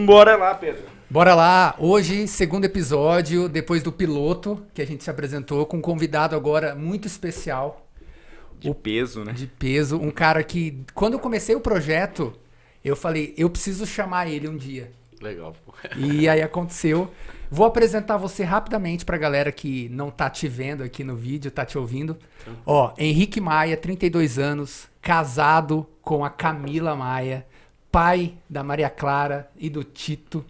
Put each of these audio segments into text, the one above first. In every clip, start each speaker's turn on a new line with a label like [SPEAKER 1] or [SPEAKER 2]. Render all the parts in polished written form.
[SPEAKER 1] Bora lá, Pedro.
[SPEAKER 2] Bora lá, hoje, segundo episódio, depois do piloto, que a gente se apresentou, com um convidado agora muito especial.
[SPEAKER 1] De peso, né?
[SPEAKER 2] De peso, um cara que, quando eu comecei o projeto, eu falei, eu preciso chamar ele um dia.
[SPEAKER 3] Legal, pô.
[SPEAKER 2] E aí aconteceu. Vou apresentar você rapidamente pra galera que não tá te vendo aqui no vídeo, tá te ouvindo. Ó, Henrique Maia, 32 anos, casado com a Camila Maia, pai da Maria Clara e do Tito.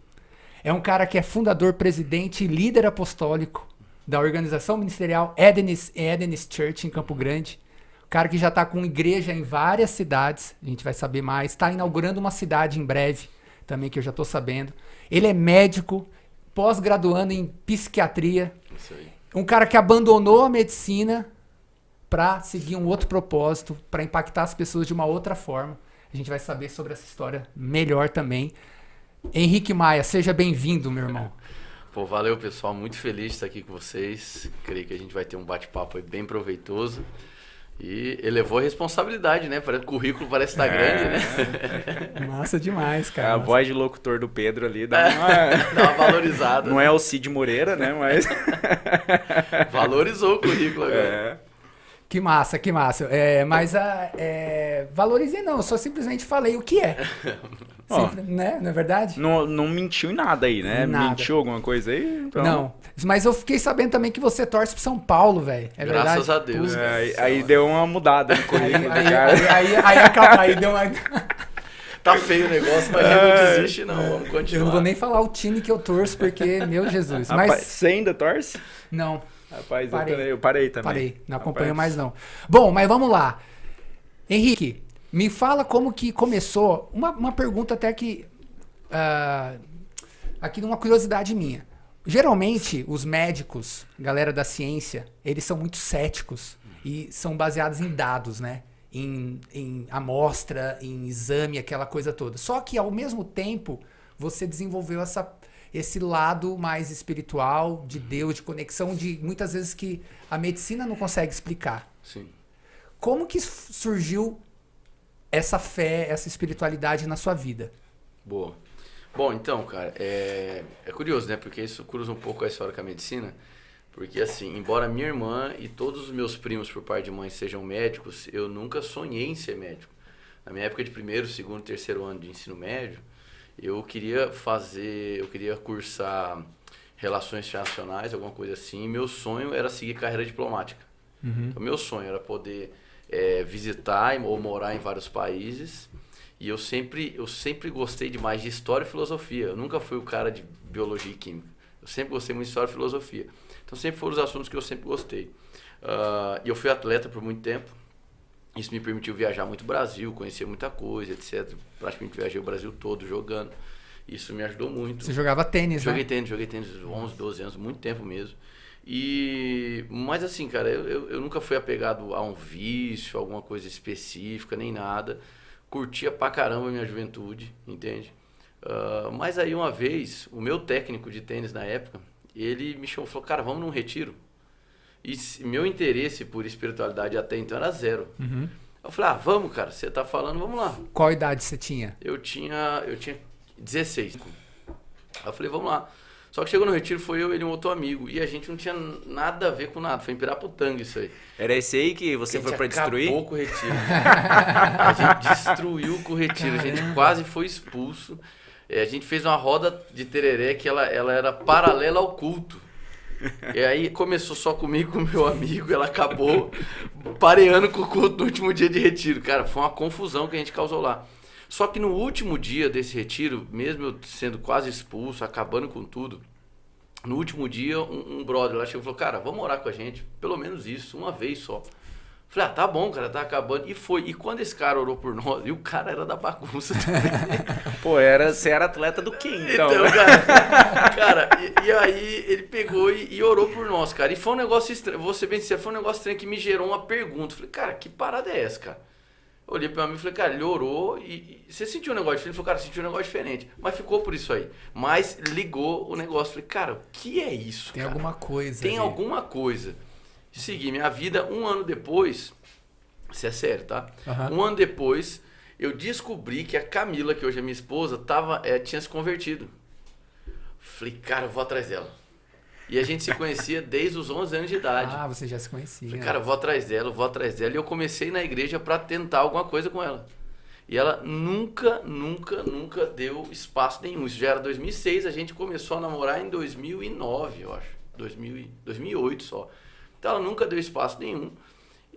[SPEAKER 2] É um cara que é fundador, presidente e líder apostólico da organização ministerial Edenis Church em Campo Grande. Um cara que já está com igreja em várias cidades, a gente vai saber mais. Está inaugurando uma cidade em breve, também que eu já estou sabendo. Ele é médico, pós-graduando em psiquiatria.
[SPEAKER 3] Isso aí.
[SPEAKER 2] Um cara que abandonou a medicina para seguir um outro propósito, para impactar as pessoas de uma outra forma. A gente vai saber sobre essa história melhor também. Henrique Maia, seja bem-vindo, meu irmão.
[SPEAKER 3] Pô, valeu, pessoal. Muito feliz de estar aqui com vocês. Creio que a gente vai ter um bate-papo aí bem proveitoso. E elevou a responsabilidade, né? O currículo parece estar grande, né?
[SPEAKER 2] Massa demais, cara.
[SPEAKER 1] A voz de locutor do Pedro ali dá
[SPEAKER 3] uma valorizada.
[SPEAKER 1] Não é o Cid Moreira, né? Mas
[SPEAKER 3] valorizou o currículo agora.
[SPEAKER 2] Que massa, que massa. Valorizei não, eu só simplesmente falei o que é. Né? Não é verdade?
[SPEAKER 1] Não mentiu em nada aí, né?
[SPEAKER 2] Nada.
[SPEAKER 1] Mentiu alguma coisa aí? Então...
[SPEAKER 2] Não, mas eu fiquei sabendo também que você torce pro São Paulo, velho. É
[SPEAKER 3] Graças
[SPEAKER 2] verdade?
[SPEAKER 3] a Deus.
[SPEAKER 1] Aí deu uma mudada no currículo do cara.
[SPEAKER 2] Aí deu uma...
[SPEAKER 3] Tá feio o negócio, mas não desiste não, vamos continuar.
[SPEAKER 2] Eu não vou nem falar o time que eu torço, porque, meu Jesus.
[SPEAKER 1] Rapaz,
[SPEAKER 2] Mas...
[SPEAKER 1] você ainda torce?
[SPEAKER 2] Não.
[SPEAKER 1] Rapaz, eu parei também.
[SPEAKER 2] Parei, não acompanho mais não. Bom, mas vamos lá. Henrique, me fala como que começou. Uma pergunta até que... aqui uma curiosidade minha. Geralmente, os médicos, galera da ciência, eles são muito céticos e são baseados em dados, né? Em amostra, em exame, aquela coisa toda. Só que, ao mesmo tempo, você desenvolveu esse lado mais espiritual, de Deus, de conexão, de muitas vezes que a medicina não consegue explicar.
[SPEAKER 3] Sim.
[SPEAKER 2] Como que surgiu essa fé, essa espiritualidade na sua vida?
[SPEAKER 3] Boa. Bom, então, cara, é curioso, né? Porque isso cruza um pouco a história com a medicina. Porque, assim, embora minha irmã e todos os meus primos por parte de mãe sejam médicos, eu nunca sonhei em ser médico. Na minha época de primeiro, segundo, terceiro ano de ensino médio, eu queria cursar relações internacionais, alguma coisa assim. E meu sonho era seguir carreira diplomática.
[SPEAKER 2] Uhum.
[SPEAKER 3] Então, meu sonho era poder visitar ou morar em vários países. E eu sempre gostei demais de história e filosofia. Eu nunca fui o cara de biologia e química. Eu sempre gostei muito de história e filosofia. Então, sempre foram os assuntos que eu sempre gostei. E eu fui atleta por muito tempo. Isso me permitiu viajar muito o Brasil, conhecer muita coisa, etc. Praticamente viajei o Brasil todo jogando. Isso me ajudou muito.
[SPEAKER 2] Você jogava tênis,
[SPEAKER 3] Joguei
[SPEAKER 2] né?
[SPEAKER 3] Joguei tênis 11, 12 anos, muito tempo mesmo. Mas assim, cara, eu nunca fui apegado a um vício, alguma coisa específica, nem nada. Curtia pra caramba a minha juventude, entende? Mas aí uma vez, o meu técnico de tênis na época, ele me chamou e falou, cara, vamos num retiro? E meu interesse por espiritualidade até então era zero.
[SPEAKER 2] Uhum.
[SPEAKER 3] Eu falei, vamos, cara, você tá falando, vamos lá.
[SPEAKER 2] Qual idade você tinha?
[SPEAKER 3] Eu tinha 16. Aí eu falei, vamos lá. Só que chegou no retiro, foi eu, ele e um outro amigo. E a gente não tinha nada a ver com nada. Foi em Piraputanga isso aí.
[SPEAKER 1] Era esse aí que você foi pra destruir?
[SPEAKER 3] Acabou com o retiro. A gente destruiu com o retiro. A gente quase foi expulso. A gente fez uma roda de tereré que ela era paralela ao culto. E aí começou só comigo, com o meu amigo. Ela acabou pareando com o culto no último dia de retiro. Cara, foi uma confusão que a gente causou lá. Só que no último dia desse retiro, mesmo eu sendo quase expulso, acabando com tudo, no último dia um brother lá chegou e falou, cara, vamos orar com a gente, pelo menos isso, uma vez só. Falei, tá bom, cara, tá acabando. E foi. E quando esse cara orou por nós, e o cara era da bagunça também.
[SPEAKER 1] Pô, você era atleta do quê, então?
[SPEAKER 3] Então, cara, e aí ele pegou e orou por nós, cara. E foi um negócio estranho, vou ser bem sincero, foi um negócio estranho que me gerou uma pergunta. Falei, cara, que parada é essa, cara? Eu olhei pro meu amigo e falei, cara, ele orou e você sentiu um negócio diferente? Ele falou, cara, senti um negócio diferente. Mas ficou por isso aí. Mas ligou o negócio. Falei, cara, o que é isso,
[SPEAKER 2] Tem
[SPEAKER 3] cara?
[SPEAKER 2] alguma coisa.
[SPEAKER 3] Tem
[SPEAKER 2] ali.
[SPEAKER 3] alguma coisa. Segui minha vida. Um ano depois, isso é sério, tá?
[SPEAKER 2] Uhum.
[SPEAKER 3] Um ano depois, eu descobri que a Camila, que hoje é minha esposa, tinha se convertido. Falei, cara, eu vou atrás dela. E a gente se conhecia desde os 11 anos de idade.
[SPEAKER 2] Ah, você já se conhecia.
[SPEAKER 3] Falei, cara, eu vou atrás dela, eu vou atrás dela. E eu comecei na igreja para tentar alguma coisa com ela. E ela nunca deu espaço nenhum. Isso já era 2006, a gente começou a namorar em 2009, eu acho. 2008 só. Então ela nunca deu espaço nenhum.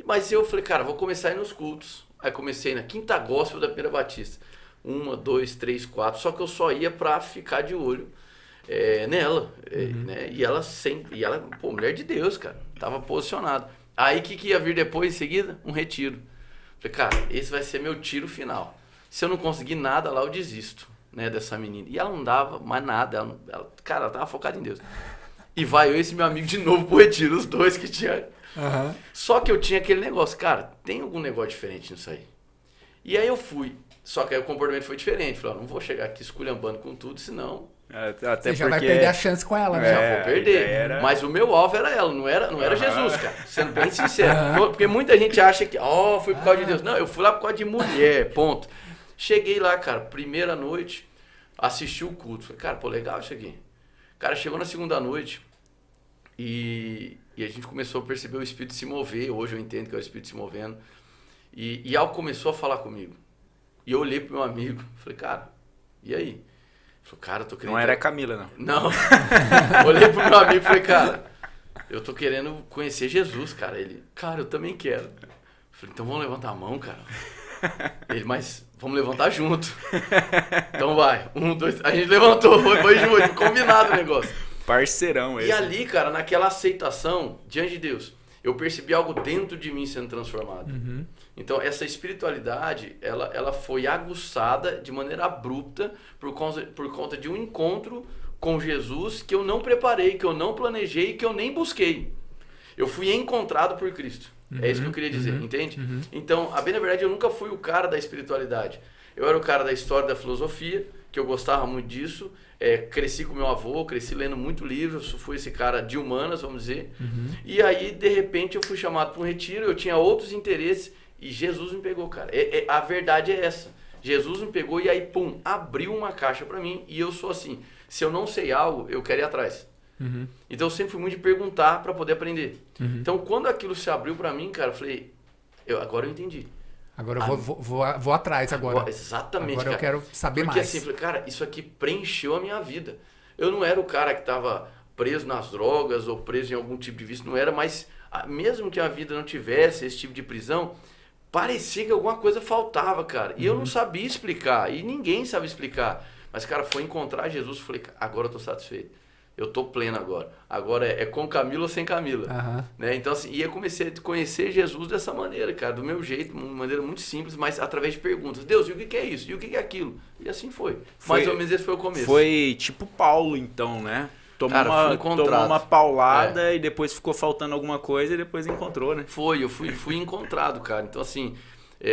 [SPEAKER 3] Mas eu falei, cara, vou começar a ir nos cultos. Aí comecei na Quinta Gospel da Primeira Batista. 1, 2, 3, 4. Só que eu só ia pra ficar de olho nela. Né? E ela, pô, mulher de Deus, cara. Tava posicionado. Aí o que ia vir depois, em seguida? Um retiro. Falei, cara, esse vai ser meu tiro final. Se eu não conseguir nada lá, eu desisto, né, dessa menina. E ela não dava mais nada. Cara, ela tava focada em Deus. E vai eu e esse meu amigo de novo pro retiro, os dois que tinha.
[SPEAKER 2] Uhum.
[SPEAKER 3] Só que eu tinha aquele negócio, cara, tem algum negócio diferente nisso aí. E aí eu fui. Só que aí o comportamento foi diferente. Falei, não vou chegar aqui esculhambando com tudo, senão...
[SPEAKER 2] Até você já vai perder a chance com ela, né?
[SPEAKER 3] Já vou perder. Mas o meu alvo era ela, não era Jesus, cara. Sendo bem sincero. Porque muita gente acha que, fui por causa de Deus. Não, eu fui lá por causa de mulher, ponto. Cheguei lá, cara, primeira noite, assisti o culto. Falei, cara, pô, legal isso aqui. Cara, chegou na segunda noite e a gente começou a perceber o Espírito se mover. Hoje eu entendo que é o Espírito se movendo. E algo começou a falar comigo. E eu olhei pro meu amigo, falei, cara, e aí? Ele falou, cara, eu tô querendo...
[SPEAKER 1] Não era a Camila, não.
[SPEAKER 3] Não. Olhei pro meu amigo e falei, cara, eu tô querendo conhecer Jesus, cara. Ele, cara, eu também quero. Eu falei, então vamos levantar a mão, cara. Ele, mas vamos levantar junto. Então vai, 1, 2, a gente levantou, foi junto, combinado o negócio.
[SPEAKER 1] Parceirão esse.
[SPEAKER 3] E ali, cara, naquela aceitação, diante de Deus, eu percebi algo dentro de mim sendo transformado.
[SPEAKER 2] Uhum.
[SPEAKER 3] Então, essa espiritualidade, ela foi aguçada de maneira abrupta por conta de um encontro com Jesus que eu não preparei, que eu não planejei, que eu nem busquei. Eu fui encontrado por Cristo. É isso que eu queria dizer, entende? Então, bem na verdade, eu nunca fui o cara da espiritualidade. Eu era o cara da história da filosofia, que eu gostava muito disso. Cresci com meu avô, cresci lendo muito livro, fui esse cara de humanas, vamos dizer. E aí, de repente, eu fui chamado para um retiro, eu tinha outros interesses e Jesus me pegou, cara. A verdade é essa. Jesus me pegou e aí, pum, abriu uma caixa para mim e eu sou assim. Se eu não sei algo, eu quero ir atrás. Então eu sempre fui muito de perguntar para poder aprender. Então quando aquilo se abriu para mim, cara, eu falei, agora eu entendi.
[SPEAKER 2] Agora eu vou atrás agora.
[SPEAKER 3] Exatamente,
[SPEAKER 2] agora
[SPEAKER 3] cara.
[SPEAKER 2] Eu quero saber
[SPEAKER 3] Porque
[SPEAKER 2] mais.
[SPEAKER 3] assim, falei, cara, isso aqui preencheu a minha vida. Eu não era o cara que estava preso nas drogas ou preso em algum tipo de vício, não era, mas mesmo que a vida não tivesse esse tipo de prisão, parecia que alguma coisa faltava, cara. E eu não sabia explicar, e ninguém sabe explicar. Mas, cara, foi encontrar Jesus, falei, agora eu tô satisfeito. Eu tô pleno agora. Agora é com Camila ou sem Camila. Né? Então, assim, e eu comecei a conhecer Jesus dessa maneira, cara, do meu jeito, de uma maneira muito simples, mas através de perguntas. Deus, e o que é isso? E o que é aquilo? E assim foi. Mais ou menos esse foi o começo.
[SPEAKER 1] Foi tipo Paulo, então, né? Tomou uma paulada e depois ficou faltando alguma coisa e depois encontrou, né?
[SPEAKER 3] Eu fui encontrado, cara. Então, assim,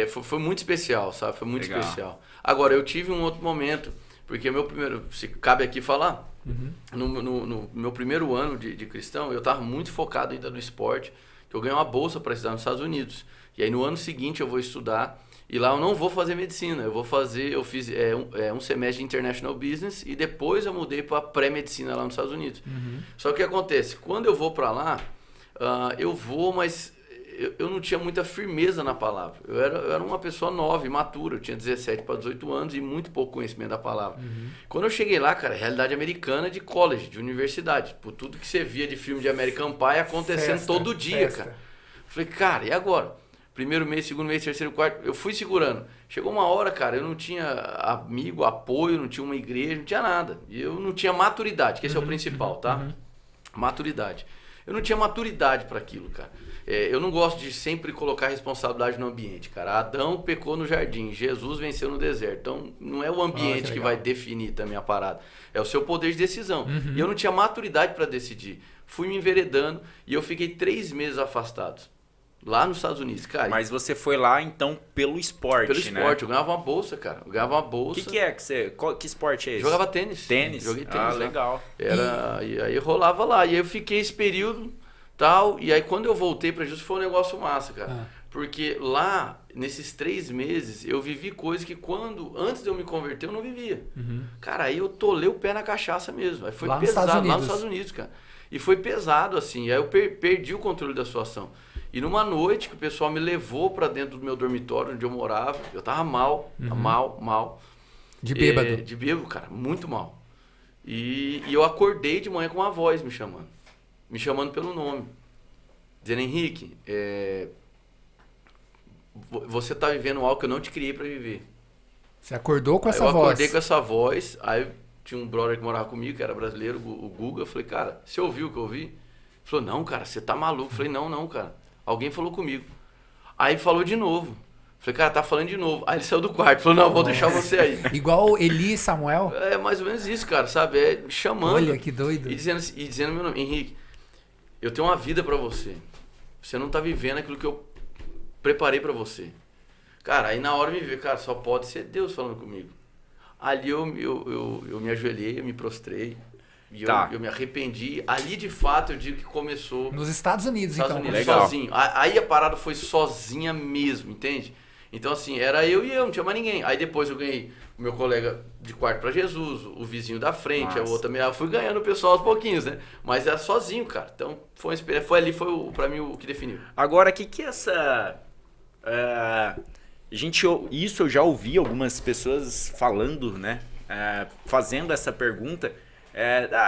[SPEAKER 3] foi muito especial, sabe? Foi muito especial. Agora, eu tive um outro momento, porque meu primeiro, se cabe aqui falar, no meu primeiro ano de cristão, eu estava muito focado ainda no esporte, que eu ganhei uma bolsa para estudar nos Estados Unidos. E aí no ano seguinte eu vou estudar, e lá eu não vou fazer medicina, eu fiz um semestre de International Business, e depois eu mudei para pré-medicina lá nos Estados Unidos. Só que o que acontece, quando eu vou para lá, eu vou, mas eu não tinha muita firmeza na palavra. Eu era uma pessoa nova, imatura. Eu tinha 17 para 18 anos e muito pouco conhecimento da palavra. Quando eu cheguei lá, cara, realidade americana de college, de universidade. Por tudo que você via de filme de American Pie acontecendo todo dia, cara. Falei, cara, e agora? Primeiro mês, segundo mês, terceiro, quarto, eu fui segurando. Chegou uma hora, cara, eu não tinha amigo, apoio, não tinha uma igreja, não tinha nada. E eu não tinha maturidade, que esse é o principal, tá? Maturidade. Eu não tinha maturidade para aquilo, cara. Eu não gosto de sempre colocar responsabilidade no ambiente, cara. Adão pecou no jardim, Jesus venceu no deserto. Então, não é o ambiente que vai definir também a parada. É o seu poder de decisão. E eu não tinha maturidade para decidir. Fui me enveredando e eu fiquei 3 meses afastado. Lá nos Estados Unidos, cara.
[SPEAKER 1] Mas você foi lá, então, pelo esporte,
[SPEAKER 3] Pelo esporte, eu ganhava uma bolsa, cara. Eu ganhava uma bolsa.
[SPEAKER 1] O que esporte é esse?
[SPEAKER 3] Jogava tênis.
[SPEAKER 1] Tênis?
[SPEAKER 3] Joguei tênis.
[SPEAKER 1] Legal.
[SPEAKER 3] E aí rolava lá. E aí eu fiquei esse período, tal. E aí quando eu voltei para Jesus foi um negócio massa, cara. Porque lá, nesses 3 meses, eu vivi coisas que antes de eu me converter, eu não vivia. Cara, aí eu tolei o pé na cachaça mesmo. Aí foi
[SPEAKER 2] lá
[SPEAKER 3] pesado, lá nos Estados Unidos, cara. E foi pesado, assim. Aí eu perdi o controle da situação. E numa noite que o pessoal me levou pra dentro do meu dormitório, onde eu morava, eu tava mal.
[SPEAKER 2] De bêbado?
[SPEAKER 3] De bêbado, cara, muito mal. E eu acordei de manhã com uma voz me chamando pelo nome. Dizendo, Henrique, você tá vivendo algo que eu não te criei pra viver.
[SPEAKER 2] Você acordou com essa voz?
[SPEAKER 3] Eu acordei com essa voz, aí tinha um brother que morava comigo, que era brasileiro, o Guga. Eu falei, cara, você ouviu o que eu ouvi? Ele falou, não, cara, você tá maluco. Eu falei, não, cara. Alguém falou comigo. Aí falou de novo. Eu falei, cara, tá falando de novo. Aí ele saiu do quarto. Falou, não, vou deixar você aí.
[SPEAKER 2] Igual Eli e Samuel?
[SPEAKER 3] É mais ou menos isso, cara, sabe? Me chamando.
[SPEAKER 2] Olha, que doido.
[SPEAKER 3] E dizendo meu nome. Henrique, eu tenho uma vida pra você. Você não tá vivendo aquilo que eu preparei pra você. Cara, aí na hora eu me vi, cara, só pode ser Deus falando comigo. Ali eu me ajoelhei, eu me prostrei. E eu me arrependi. Ali, de fato, eu digo que começou...
[SPEAKER 2] Nos Estados Unidos, então.
[SPEAKER 1] Legal.
[SPEAKER 3] Sozinho. Aí a parada foi sozinha mesmo, entende? Então, assim, era eu e eu, não tinha mais ninguém. Aí depois eu ganhei o meu colega de quarto pra Jesus, o vizinho da frente, a outra também. Eu fui ganhando o pessoal aos pouquinhos, né? Mas era sozinho, cara. Então, foi pra mim o que definiu.
[SPEAKER 1] Agora, o que é essa... Isso eu já ouvi algumas pessoas falando, né? Fazendo essa pergunta.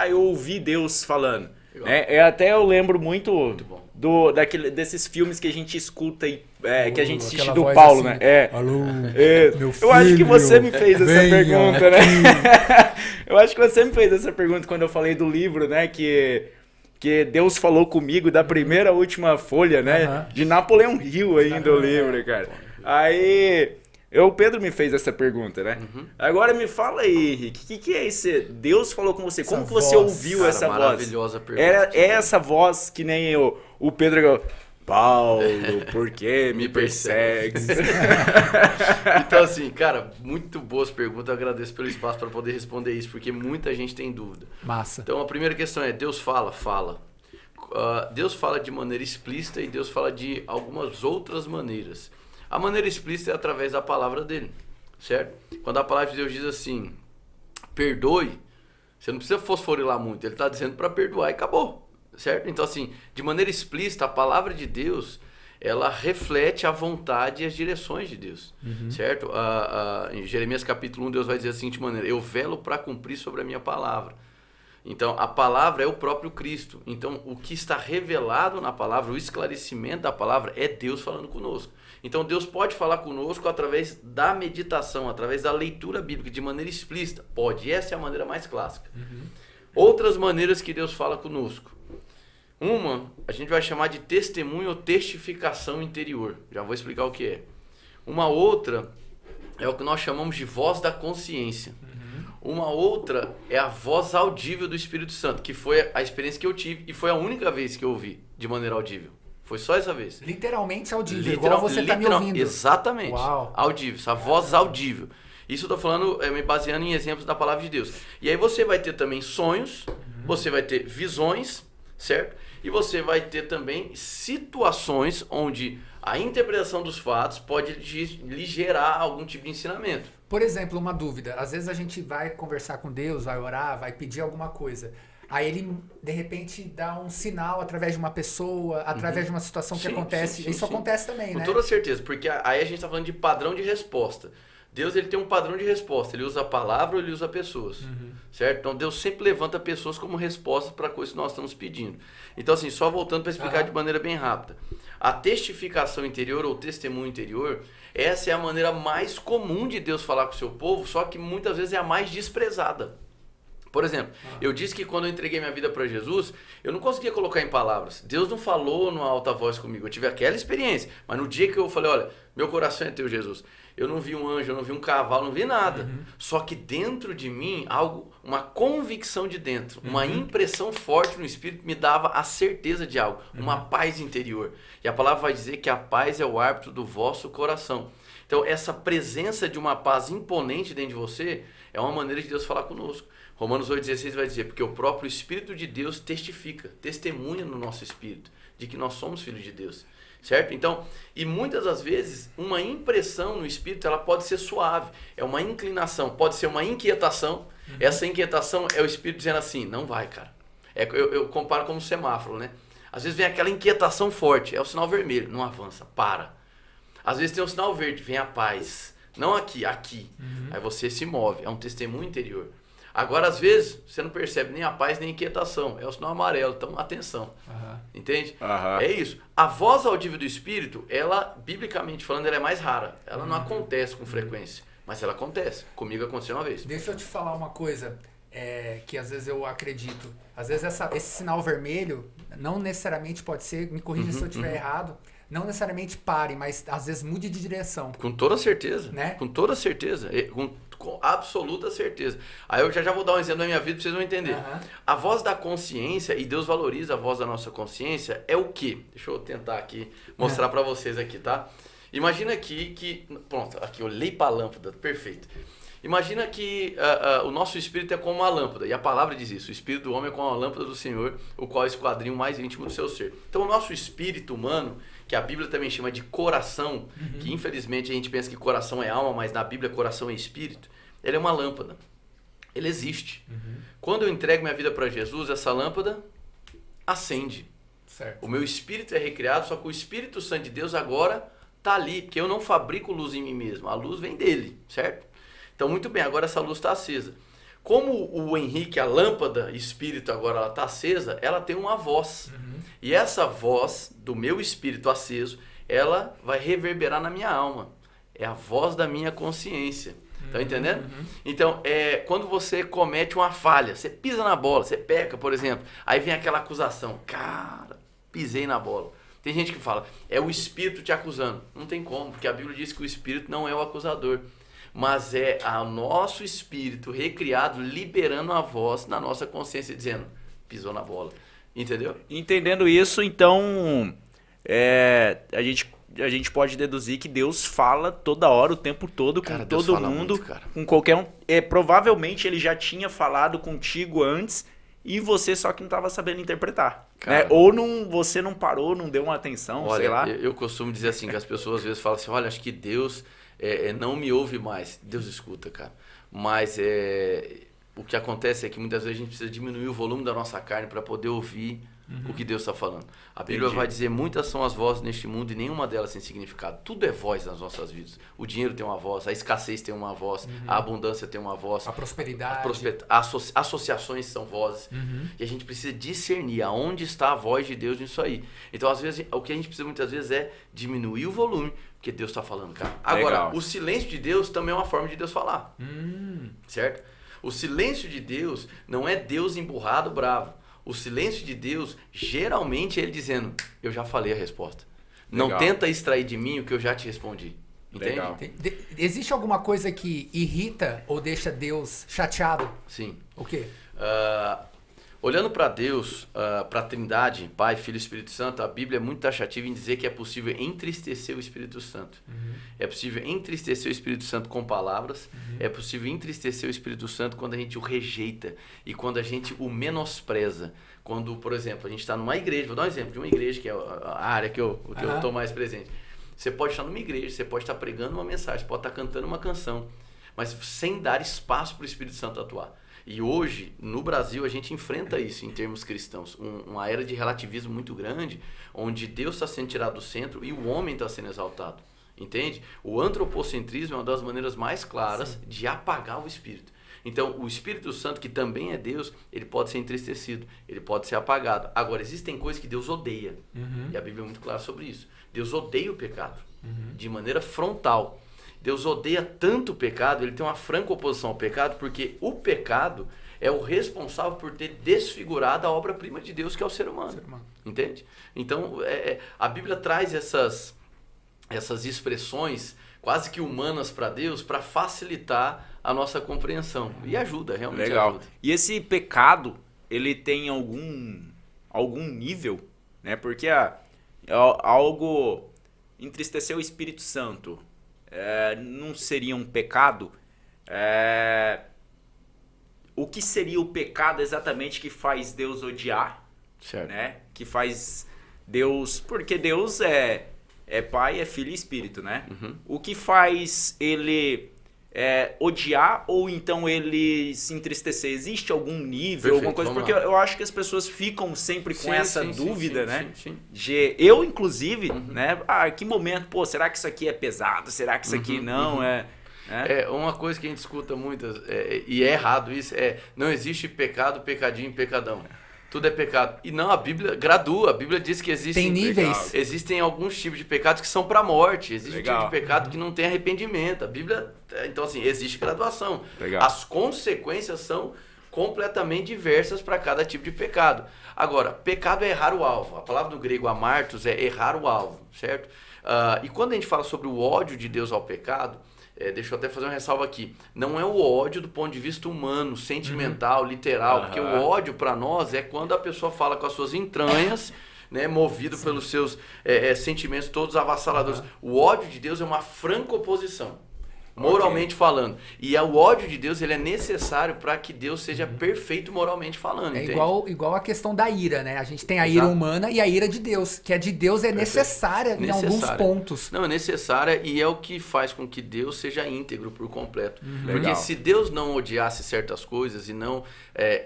[SPEAKER 1] Eu ouvi Deus falando. Né? Até eu lembro muito desses filmes que a gente escuta e que a gente assiste do Paulo, assim, né?
[SPEAKER 2] Alô, meu filho,
[SPEAKER 1] eu acho que você me fez essa pergunta, né? Eu acho que você me fez essa pergunta quando eu falei do livro, né? Que Deus falou comigo da primeira à última folha, né? De Napoleão Hill ainda o livro, cara. Aí... O Pedro me fez essa pergunta, né? Agora me fala aí, Henrique, o que é esse? Deus falou com você, como que você ouviu essa voz?
[SPEAKER 3] Maravilhosa pergunta.
[SPEAKER 1] É essa voz que nem o Pedro... Paulo, por que me persegues?
[SPEAKER 3] Então assim, cara, muito boas perguntas, eu agradeço pelo espaço para poder responder isso, porque muita gente tem dúvida.
[SPEAKER 2] Massa.
[SPEAKER 3] Então a primeira questão é, Deus fala? Fala. Deus fala de maneira explícita e Deus fala de algumas outras maneiras. A maneira explícita é através da palavra dele, certo? Quando a palavra de Deus diz assim, perdoe, você não precisa fosforilar muito, ele está dizendo para perdoar e acabou, certo? Então assim, de maneira explícita, a palavra de Deus, ela reflete a vontade e as direções de Deus, certo? Em Jeremias capítulo 1, Deus vai dizer da seguinte maneira, eu velo para cumprir sobre a minha palavra. Então, a palavra é o próprio Cristo. Então, o que está revelado na palavra, o esclarecimento da palavra, é Deus falando conosco. Então, Deus pode falar conosco através da meditação, através da leitura bíblica, de maneira explícita. Pode, essa é a maneira mais clássica. Outras maneiras que Deus fala conosco. Uma, a gente vai chamar de testemunho ou testificação interior. Já vou explicar o que é. Uma outra é o que nós chamamos de voz da consciência. Uma outra é a voz audível do Espírito Santo, que foi a experiência que eu tive e foi a única vez que eu ouvi de maneira audível. Foi só essa vez.
[SPEAKER 2] Literalmente audível, igual você tá me ouvindo.
[SPEAKER 3] Exatamente.
[SPEAKER 2] Uau.
[SPEAKER 3] Audível, essa voz audível. Isso eu tô falando, me baseando em exemplos da palavra de Deus. E aí você vai ter também sonhos, você vai ter visões, certo? E você vai ter também situações onde a interpretação dos fatos pode lhe gerar algum tipo de ensinamento.
[SPEAKER 2] Por exemplo, uma dúvida. Às vezes a gente vai conversar com Deus, vai orar, vai pedir alguma coisa. Aí ele, de repente, dá um sinal através de uma pessoa, através de uma situação que acontece. Isso acontece também, né?
[SPEAKER 3] Com toda certeza, porque aí a gente está falando de padrão de resposta. Deus, ele tem um padrão de resposta. Ele usa a palavra ou ele usa pessoas, certo? Então, Deus sempre levanta pessoas como resposta para coisas que nós estamos pedindo. Então, assim, só voltando para explicar de maneira bem rápida. A testificação interior ou testemunho interior, essa é a maneira mais comum de Deus falar com o seu povo, só que muitas vezes é a mais desprezada. Por exemplo, eu disse que quando eu entreguei minha vida para Jesus, eu não conseguia colocar em palavras. Deus não falou numa alta voz comigo. Eu tive aquela experiência. Mas no dia que eu falei, olha, meu coração é teu, Jesus. Eu não vi um anjo, eu não vi um cavalo, não vi nada. Só que dentro de mim, uma convicção de dentro, uma impressão forte no espírito me dava a certeza de algo. Uma paz interior. E a palavra vai dizer que a paz é o árbitro do vosso coração. Então, essa presença de uma paz imponente dentro de você é uma maneira de Deus falar conosco. Romanos 8,16 vai dizer, porque o próprio Espírito de Deus testifica, testemunha no nosso espírito, de que nós somos filhos de Deus. Certo? Então, e muitas das vezes, uma impressão no espírito, ela pode ser suave, é uma inclinação, pode ser uma inquietação. Essa inquietação é o espírito dizendo assim, não vai, cara. Eu comparo como um semáforo, né? Às vezes vem aquela inquietação forte, é o sinal vermelho, não avança, para. Às vezes tem um sinal verde, vem a paz. Não aqui, aqui. Aí você se move, é um testemunho interior. Agora, às vezes, você não percebe nem a paz nem a inquietação. É o sinal amarelo, então atenção. Entende? É isso. A voz audível do Espírito, ela, biblicamente falando, ela é mais rara. Ela não acontece com frequência, mas ela acontece. Comigo aconteceu uma vez.
[SPEAKER 2] Deixa eu te falar uma coisa que às vezes eu acredito. Às vezes esse sinal vermelho não necessariamente pode ser, me corrija se eu estiver errado, não necessariamente pare, mas às vezes mude de direção.
[SPEAKER 3] Com toda certeza.
[SPEAKER 2] Né?
[SPEAKER 3] Com toda certeza. Com absoluta certeza. Aí eu já vou dar um exemplo da minha vida para vocês vão entender. A voz da consciência, e Deus valoriza a voz da nossa consciência, é o quê? Deixa eu tentar aqui mostrar para vocês aqui, tá? Imagina aqui que... Pronto, aqui eu olhei para a lâmpada, perfeito. Imagina que o nosso espírito é como uma lâmpada, e a palavra diz isso, o espírito do homem é como a lâmpada do Senhor, o qual esquadrinha o mais íntimo do seu ser. Então o nosso espírito humano, que a Bíblia também chama de coração, que infelizmente a gente pensa que coração é alma, mas na Bíblia coração é espírito, ele é uma lâmpada, ele existe. Quando eu entrego minha vida para Jesus, essa lâmpada acende.
[SPEAKER 2] Certo.
[SPEAKER 3] O meu espírito é recriado, só que o Espírito Santo de Deus agora está ali, porque eu não fabrico luz em mim mesmo, a luz vem dele, certo? Então, muito bem, agora essa luz está acesa. Como o Henrique, a lâmpada espírito agora ela está acesa, ela tem uma voz. E essa voz do meu espírito aceso, ela vai reverberar na minha alma. É a voz da minha consciência. Tá entendendo? Então, quando você comete uma falha, você pisa na bola, você peca, por exemplo, aí vem aquela acusação. Cara, pisei na bola. Tem gente que fala, é o espírito te acusando. Não tem como, porque a Bíblia diz que o espírito não é o acusador. Mas é o nosso espírito recriado liberando a voz na nossa consciência, dizendo, pisou na bola. Entendeu?
[SPEAKER 1] Entendendo isso, então, a gente pode deduzir que Deus fala toda hora, o tempo todo, com todo mundo, muito, com qualquer um. Provavelmente ele já tinha falado contigo antes e você só que não estava sabendo interpretar. Né? Ou você não parou, não deu uma atenção,
[SPEAKER 3] olha,
[SPEAKER 1] sei lá.
[SPEAKER 3] Eu costumo dizer assim, que as pessoas às vezes falam assim, olha, acho que Deus... não me ouve mais. Deus escuta, cara. Mas o que acontece é que muitas vezes a gente precisa diminuir o volume da nossa carne para poder ouvir o que Deus está falando. A Bíblia vai dizer, muitas são as vozes neste mundo e nenhuma delas tem significado. Tudo é voz nas nossas vidas. O dinheiro tem uma voz, a escassez tem uma voz, a abundância tem uma voz.
[SPEAKER 2] A prosperidade.
[SPEAKER 3] Associações são vozes. E a gente precisa discernir aonde está a voz de Deus nisso aí. Então, às vezes, o que a gente precisa muitas vezes é diminuir o volume, porque Deus está falando, cara. Agora, o silêncio de Deus também é uma forma de Deus falar. Certo? O silêncio de Deus não é Deus emburrado, bravo. O silêncio de Deus, geralmente, é ele dizendo, eu já falei a resposta. Legal. Não tenta extrair de mim o que eu já te respondi. Entende?
[SPEAKER 2] Existe alguma coisa que irrita ou deixa Deus chateado?
[SPEAKER 3] Sim.
[SPEAKER 2] O quê?
[SPEAKER 3] Olhando para Deus, para a Trindade, Pai, Filho e Espírito Santo, a Bíblia é muito taxativa em dizer que é possível entristecer o Espírito Santo. É possível entristecer o Espírito Santo com palavras, é possível entristecer o Espírito Santo quando a gente o rejeita e quando a gente o menospreza. Quando, por exemplo, a gente está numa igreja, vou dar um exemplo de uma igreja que é a área que eu estou mais presente. Você pode estar numa igreja, você pode estar pregando uma mensagem, pode estar cantando uma canção, mas sem dar espaço para o Espírito Santo atuar. E hoje, no Brasil, a gente enfrenta isso em termos cristãos. Uma era de relativismo muito grande, onde Deus está sendo tirado do centro e o homem está sendo exaltado. Entende? O antropocentrismo é uma das maneiras mais claras de apagar o Espírito. Então, o Espírito Santo, que também é Deus, ele pode ser entristecido, ele pode ser apagado. Agora, existem coisas que Deus odeia. E a Bíblia é muito clara sobre isso. Deus odeia o pecado, de maneira frontal. Deus odeia tanto o pecado, ele tem uma franca oposição ao pecado, porque o pecado é o responsável por ter desfigurado a obra-prima de Deus, que é o ser humano. Entende? Então, a Bíblia traz essas expressões quase que humanas para Deus, para facilitar a nossa compreensão. E ajuda, realmente ajuda.
[SPEAKER 1] E esse pecado, ele tem algum nível, né? Porque algo entristecer o Espírito Santo não seria um pecado? o que seria o pecado exatamente que faz Deus odiar,
[SPEAKER 3] Certo.
[SPEAKER 1] né? Que faz Deus... Porque Deus é Pai, é Filho e Espírito, né? O que faz ele odiar ou então ele se entristecer? Existe algum nível,
[SPEAKER 3] Perfeito,
[SPEAKER 1] alguma coisa?
[SPEAKER 3] vamos
[SPEAKER 1] Porque
[SPEAKER 3] lá.
[SPEAKER 1] eu acho que as pessoas ficam sempre com essa dúvida, né?
[SPEAKER 3] Sim.
[SPEAKER 1] Eu, inclusive, né? Que momento, pô, será que isso aqui é pesado? Será que isso aqui não é...
[SPEAKER 3] Uma coisa que a gente escuta muitas, e é errado isso, não existe pecado, pecadinho, pecadão. Tudo é pecado. E não, a Bíblia gradua. A Bíblia diz que
[SPEAKER 2] Tem níveis.
[SPEAKER 3] Existem alguns tipos de pecados que são para morte. Existe um tipo
[SPEAKER 1] Legal.
[SPEAKER 3] de pecado que não tem arrependimento. A Bíblia... Então, assim, existe graduação.
[SPEAKER 1] Legal.
[SPEAKER 3] As consequências são completamente diversas para cada tipo de pecado. Agora, pecado é errar o alvo. A palavra do grego amartos é errar o alvo, certo? E quando a gente fala sobre o ódio de Deus ao pecado... deixa eu até fazer uma ressalva aqui. Não é o ódio do ponto de vista humano, sentimental, literal. Porque o ódio para nós é quando a pessoa fala com as suas entranhas, né, movido pelos seus sentimentos todos avassaladores. O ódio de Deus é uma franca oposição. Moralmente falando. E o ódio de Deus ele é necessário para que Deus seja perfeito moralmente falando.
[SPEAKER 2] É
[SPEAKER 3] entende?
[SPEAKER 2] igual a questão da ira, né? A gente tem a ira humana e a ira de Deus. Que a de Deus é necessária em alguns pontos.
[SPEAKER 3] Não, é necessária e é o que faz com que Deus seja íntegro por completo. Porque
[SPEAKER 1] Legal.
[SPEAKER 3] se Deus não odiasse certas coisas e não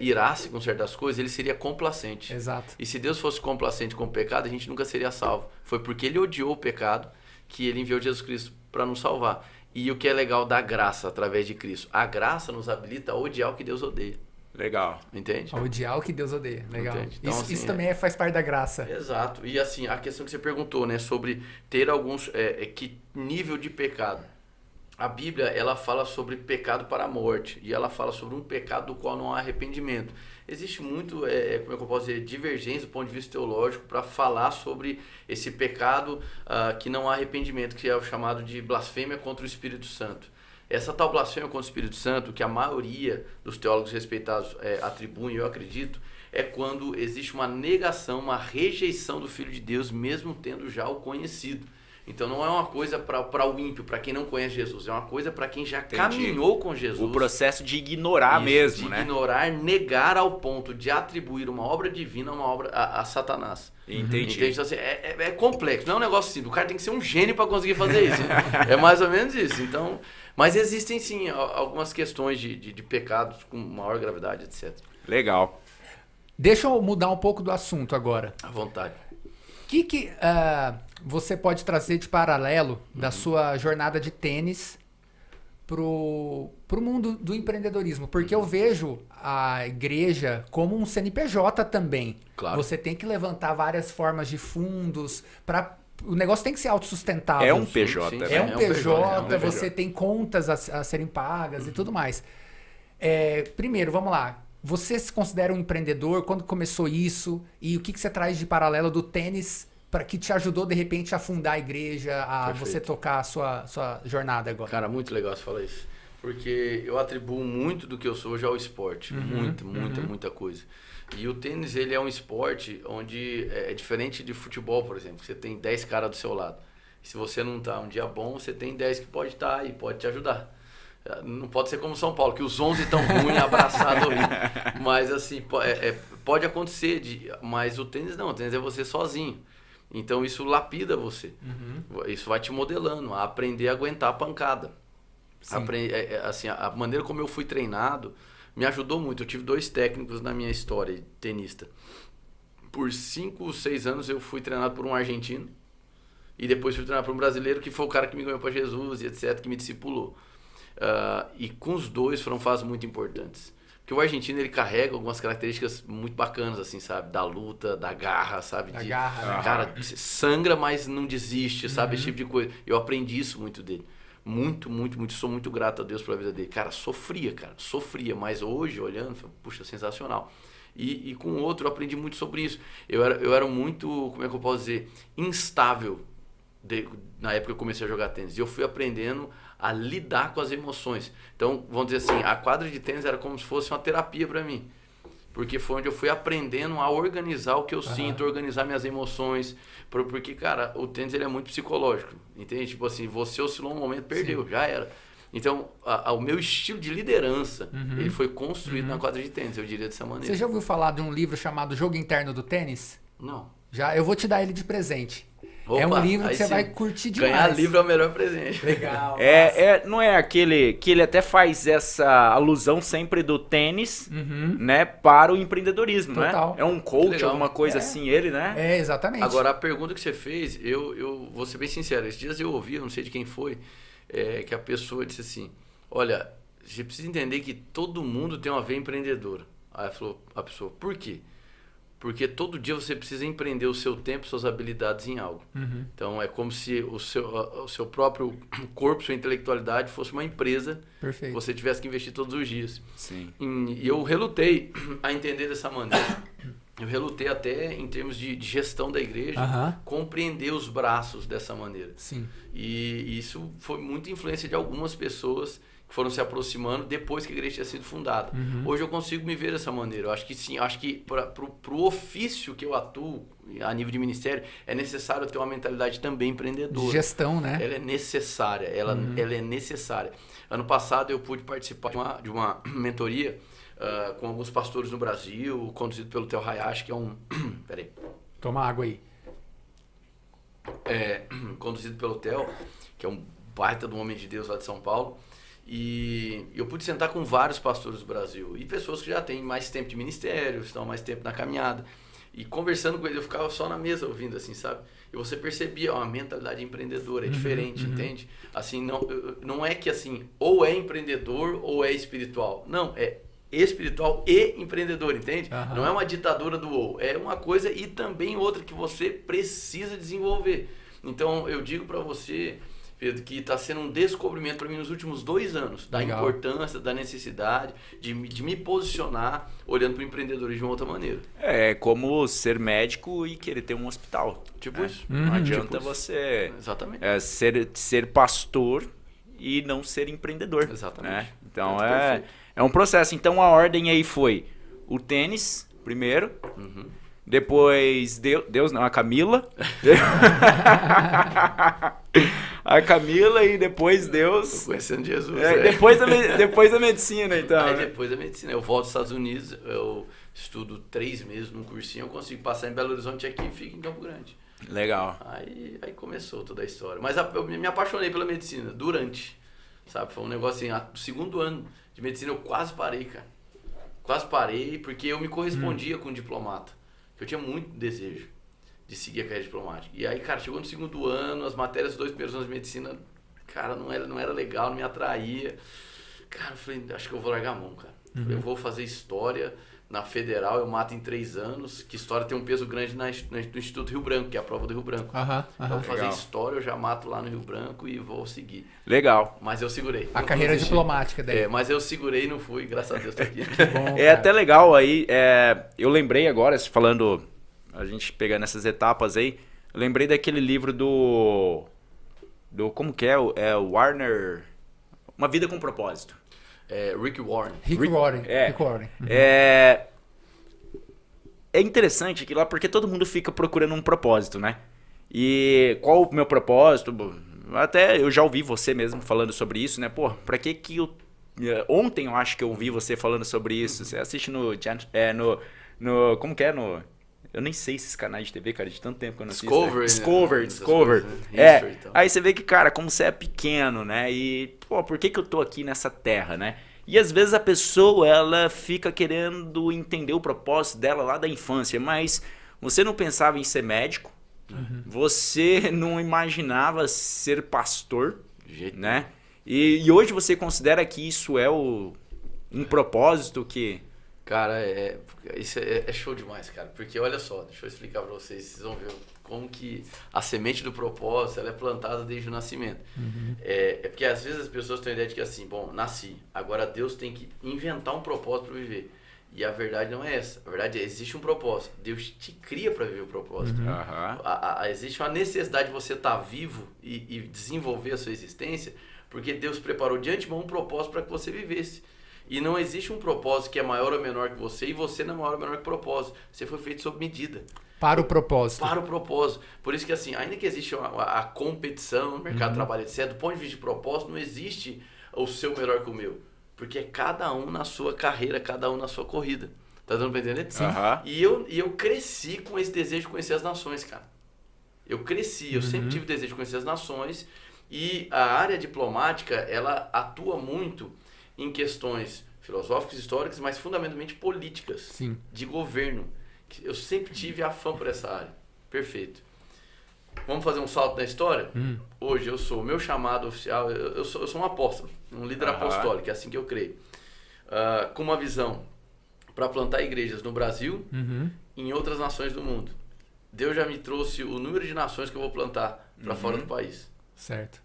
[SPEAKER 3] irasse com certas coisas, ele seria complacente.
[SPEAKER 2] Exato.
[SPEAKER 3] E se Deus fosse complacente com o pecado, a gente nunca seria salvo. Foi porque ele odiou o pecado que ele enviou Jesus Cristo para nos salvar. E o que é legal da graça através de Cristo? A graça nos habilita a odiar o que Deus odeia.
[SPEAKER 1] Legal.
[SPEAKER 3] Entende?
[SPEAKER 2] A odiar o que Deus odeia. Legal.
[SPEAKER 3] Entende? Então,
[SPEAKER 2] isso
[SPEAKER 3] assim,
[SPEAKER 2] isso também faz parte da graça.
[SPEAKER 3] Exato. E assim, a questão que você perguntou, né, sobre ter alguns... que nível de pecado? A Bíblia, ela fala sobre pecado para a morte. E ela fala sobre um pecado do qual não há arrependimento. Existe muito, como é que eu posso dizer, divergência do ponto de vista teológico para falar sobre esse pecado que não há arrependimento, que é o chamado de blasfêmia contra o Espírito Santo. Essa tal blasfêmia contra o Espírito Santo, que a maioria dos teólogos respeitados atribuem, eu acredito, é quando existe uma negação, uma rejeição do Filho de Deus, mesmo tendo já o conhecido. Então não é uma coisa para o ímpio, para quem não conhece Jesus, é uma coisa para quem já caminhou com Jesus.
[SPEAKER 1] O processo de ignorar mesmo, né?
[SPEAKER 3] Ignorar, negar ao ponto de atribuir uma obra divina a Satanás.
[SPEAKER 1] Entendi.
[SPEAKER 3] Entende? Então, assim, é complexo, não é um negócio simples. O cara tem que ser um gênio para conseguir fazer isso. É mais ou menos isso. Então, mas existem sim algumas questões de pecados com maior gravidade, etc.
[SPEAKER 1] Legal.
[SPEAKER 2] Deixa eu mudar um pouco do assunto agora.
[SPEAKER 3] À vontade.
[SPEAKER 2] O que você pode trazer de paralelo da sua jornada de tênis pro mundo do empreendedorismo? Porque eu vejo a igreja como um CNPJ também.
[SPEAKER 3] Claro.
[SPEAKER 2] Você tem que levantar várias formas de fundos para... O negócio tem que ser autossustentável.
[SPEAKER 1] É um PJ.
[SPEAKER 3] sim,
[SPEAKER 1] né?
[SPEAKER 2] É um PJ,
[SPEAKER 1] PJ.
[SPEAKER 2] você tem contas a serem pagas e tudo mais. Primeiro, vamos lá. Você se considera um empreendedor? Quando começou isso? E o que você traz de paralelo do tênis que te ajudou, de repente, a fundar a igreja, a
[SPEAKER 3] Perfeito.
[SPEAKER 2] você tocar a sua jornada agora?
[SPEAKER 3] Cara, muito legal você falar isso. Porque eu atribuo muito do que eu sou hoje ao esporte. Muita coisa. E o tênis, ele é um esporte onde é diferente de futebol, por exemplo. Você tem 10 caras do seu lado. E se você não tá um dia bom, você tem 10 que pode estar e pode te ajudar. Não pode ser como São Paulo, que os 11 estão ruins, abraçados ali. Mas assim, pode acontecer. Mas o tênis não, o tênis é você sozinho. Então isso lapida você. Isso vai te modelando a aprender a aguentar a pancada. Assim, a maneira como eu fui treinado me ajudou muito. Eu tive 2 técnicos na minha história de tenista. Por 5, 6 anos eu fui treinado por um argentino. E depois fui treinado por um brasileiro, que foi o cara que me ganhou para Jesus e etc, que me discipulou. E com os 2 foram fases muito importantes. Porque o argentino, ele carrega algumas características muito bacanas, assim, sabe? Da luta, da garra, sabe?
[SPEAKER 2] Da garra, né?
[SPEAKER 3] Cara, sangra, mas não desiste, sabe? Esse tipo de coisa. Eu aprendi isso muito dele. Muito. Sou muito grato a Deus pela vida dele. Cara, sofria. Mas hoje, olhando, puxa, sensacional. E com o outro, eu aprendi muito sobre isso. Eu era muito, como é que eu posso dizer? Instável. Na época que eu comecei a jogar tênis. E eu fui aprendendo a lidar com as emoções. Então, vamos dizer assim, a quadra de tênis era como se fosse uma terapia para mim. Porque foi onde eu fui aprendendo a organizar o que eu sinto, organizar minhas emoções. Porque, cara, o tênis ele é muito psicológico. Entende? Tipo assim, você oscilou um momento, perdeu, já era. Então, o meu estilo de liderança, ele foi construído na quadra de tênis, eu diria dessa maneira.
[SPEAKER 2] Você já ouviu falar de um livro chamado Jogo Interno do Tênis?
[SPEAKER 3] Não.
[SPEAKER 2] Já, eu vou te dar ele de presente.
[SPEAKER 3] Opa,
[SPEAKER 2] é um livro que você
[SPEAKER 3] sim,
[SPEAKER 2] vai curtir demais.
[SPEAKER 3] Ganhar livro é o melhor presente.
[SPEAKER 2] Legal.
[SPEAKER 1] Não é aquele que ele até faz essa alusão sempre do tênis, né, para o empreendedorismo,
[SPEAKER 2] Total.
[SPEAKER 1] né? É um coach,
[SPEAKER 3] Legal.
[SPEAKER 1] alguma coisa assim, ele, né?
[SPEAKER 2] É, exatamente.
[SPEAKER 3] Agora, a pergunta que você fez, eu vou ser bem sincero, esses dias eu ouvi, eu não sei de quem foi, que a pessoa disse assim, olha, você precisa entender que todo mundo tem uma veia empreendedora. Aí falou a pessoa, por quê? Porque todo dia você precisa empreender o seu tempo, suas habilidades em algo. Então, é como se o seu próprio corpo, sua intelectualidade fosse uma empresa.
[SPEAKER 2] Perfeito.
[SPEAKER 3] Que você tivesse que investir todos os dias.
[SPEAKER 1] Sim.
[SPEAKER 3] E eu relutei a entender dessa maneira. Eu relutei até em termos de gestão da igreja, compreender os braços dessa maneira.
[SPEAKER 2] Sim.
[SPEAKER 3] E isso foi muita influência de algumas pessoas que foram se aproximando depois que a igreja tinha sido fundada. Hoje eu consigo me ver dessa maneira. Eu acho que sim, acho que para o ofício que eu atuo a nível de ministério, é necessário ter uma mentalidade também empreendedora.
[SPEAKER 2] De gestão, né?
[SPEAKER 3] Ela é necessária, ela é necessária. Ano passado eu pude participar de uma mentoria com alguns pastores no Brasil, conduzido pelo Theo Hayashi, que é um... Peraí.
[SPEAKER 2] Toma água aí.
[SPEAKER 3] Conduzido pelo Theo, que é um baita de um homem de Deus lá de São Paulo. E eu pude sentar com vários pastores do Brasil e pessoas que já têm mais tempo de ministério, estão mais tempo na caminhada. E conversando com eles, eu ficava só na mesa ouvindo, assim, sabe? E você percebia uma mentalidade empreendedora, é diferente, entende? Assim, não é que assim, ou é empreendedor ou é espiritual. Não, é espiritual e empreendedor, entende? Não é uma ditadura do ou, é uma coisa e também outra que você precisa desenvolver. Então, eu digo para você, Pedro, que está sendo um descobrimento para mim nos últimos 2 anos, da importância, da necessidade de me posicionar olhando para o empreendedorismo de uma outra maneira.
[SPEAKER 1] É como ser médico e querer ter um hospital.
[SPEAKER 3] Tipo isso.
[SPEAKER 1] Não adianta
[SPEAKER 3] tipo
[SPEAKER 1] você
[SPEAKER 3] Exatamente.
[SPEAKER 1] Ser pastor e não ser empreendedor.
[SPEAKER 3] Exatamente.
[SPEAKER 1] Né? Então
[SPEAKER 3] Perfeito.
[SPEAKER 1] é um processo. Então a ordem aí foi o tênis primeiro, depois Deus não, a Camila. A Camila e depois Deus.
[SPEAKER 3] Tô conhecendo Jesus.
[SPEAKER 1] Depois a medicina, então.
[SPEAKER 3] Aí depois da medicina. Eu volto dos Estados Unidos, eu estudo 3 meses num cursinho, eu consigo passar em Belo Horizonte aqui e fico em Campo Grande.
[SPEAKER 1] Legal.
[SPEAKER 3] Aí começou toda a história. Mas eu me apaixonei pela medicina durante, sabe? Foi um negócio assim, no 2º ano de medicina eu quase parei, cara. Quase parei porque eu me correspondia com o diplomata. Eu tinha muito desejo de seguir a carreira diplomática. E aí, cara, chegou no 2º ano, as matérias dos 2 primeiros anos de medicina, cara, não era legal, não me atraía. Cara, eu falei, acho que eu vou largar a mão, cara. Eu vou fazer história na Federal, eu mato em 3 anos, que história tem um peso grande no Instituto Rio Branco, que é a prova do Rio Branco. Então, vou fazer história, eu já mato lá no Rio Branco e vou seguir.
[SPEAKER 1] Legal.
[SPEAKER 3] Mas eu segurei.
[SPEAKER 2] A carreira diplomática daí.
[SPEAKER 3] Mas eu segurei e não fui, graças a Deus tô aqui.
[SPEAKER 2] Que bom,
[SPEAKER 1] É até legal aí, eu lembrei agora, falando, a gente pegando essas etapas aí, eu lembrei daquele livro do como que é o Warner, Uma Vida com Propósito.
[SPEAKER 3] Rick Warren.
[SPEAKER 2] Rick Warren.
[SPEAKER 1] É interessante aquilo lá, porque todo mundo fica procurando um propósito, né? E qual o meu propósito? Até eu já ouvi você mesmo falando sobre isso, né? Pô, pra que eu... Ontem eu acho que eu ouvi você falando sobre isso. Você assiste no como que é? Eu nem sei esses canais de TV, cara, de tanto tempo que eu não assisto. Discover. Aí você vê que, cara, como você é pequeno, né? E, pô, por que eu tô aqui nessa terra, né? E às vezes a pessoa, ela fica querendo entender o propósito dela lá da infância, mas você não pensava em ser médico, você não imaginava ser pastor, né? E hoje você considera que isso é um propósito que...
[SPEAKER 3] Cara, isso é show demais, cara. Porque olha só, deixa eu explicar pra vocês vão ver como que a semente do propósito ela é plantada desde o nascimento. É porque às vezes as pessoas têm a ideia de que assim, bom, nasci, agora Deus tem que inventar um propósito para viver. E a verdade não é essa. A verdade é, existe um propósito. Deus te cria para viver o propósito. Existe uma necessidade de você estar vivo e desenvolver a sua existência, porque Deus preparou de antemão um propósito para que você vivesse. E não existe um propósito que é maior ou menor que você e você não é maior ou menor que o propósito. Você foi feito sob medida.
[SPEAKER 2] Para o propósito.
[SPEAKER 3] Para o propósito. Por isso que assim, ainda que existe a competição no mercado de trabalho, etc., do ponto de vista de propósito, não existe o seu melhor que o meu. Porque é cada um na sua carreira, cada um na sua corrida. Tá dando pra entender?
[SPEAKER 1] Sim.
[SPEAKER 3] E eu cresci com esse desejo de conhecer as nações, cara. Eu cresci, eu sempre tive desejo de conhecer as nações. E a área diplomática, ela atua muito em questões filosóficas, históricas, mas fundamentalmente políticas.
[SPEAKER 2] Sim.
[SPEAKER 3] De governo. Eu sempre tive afã por essa área. Perfeito. Vamos fazer um salto na história? Hoje eu sou, o meu chamado oficial, eu sou um apóstolo, um líder apostólico, é assim que eu creio. Com uma visão para plantar igrejas no Brasil e em outras nações do mundo. Deus já me trouxe o número de nações que eu vou plantar para fora do país.
[SPEAKER 2] Certo?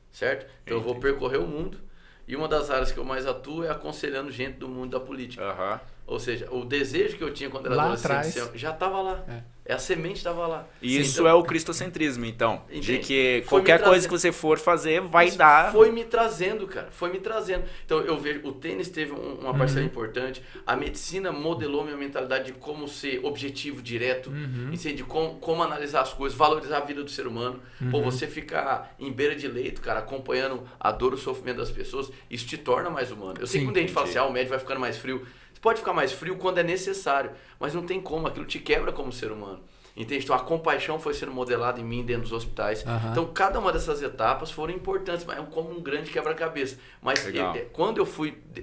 [SPEAKER 3] Então eu vou percorrer o mundo e uma das áreas que eu mais atuo é aconselhando gente do mundo da política. Ou seja, o desejo que eu tinha quando era adolescente já estava lá. A semente estava lá.
[SPEAKER 1] E isso é o cristocentrismo, então. De que qualquer coisa que você for fazer vai dar...
[SPEAKER 3] Foi me trazendo, cara. Foi me trazendo. Então, eu vejo, o tênis teve uma parcela importante. A medicina modelou minha mentalidade de como ser objetivo, direto. De como analisar as coisas, valorizar a vida do ser humano. Pô, você ficar em beira de leito, cara, acompanhando a dor e o sofrimento das pessoas, isso te torna mais humano. Eu sei que quando a gente fala assim, o médico vai ficando mais frio. Você pode ficar mais frio quando é necessário, mas não tem como, aquilo te quebra como ser humano. Entende? Então a compaixão foi sendo modelada em mim dentro dos hospitais. Então cada uma dessas etapas foram importantes, mas é como um grande quebra-cabeça. Mas quando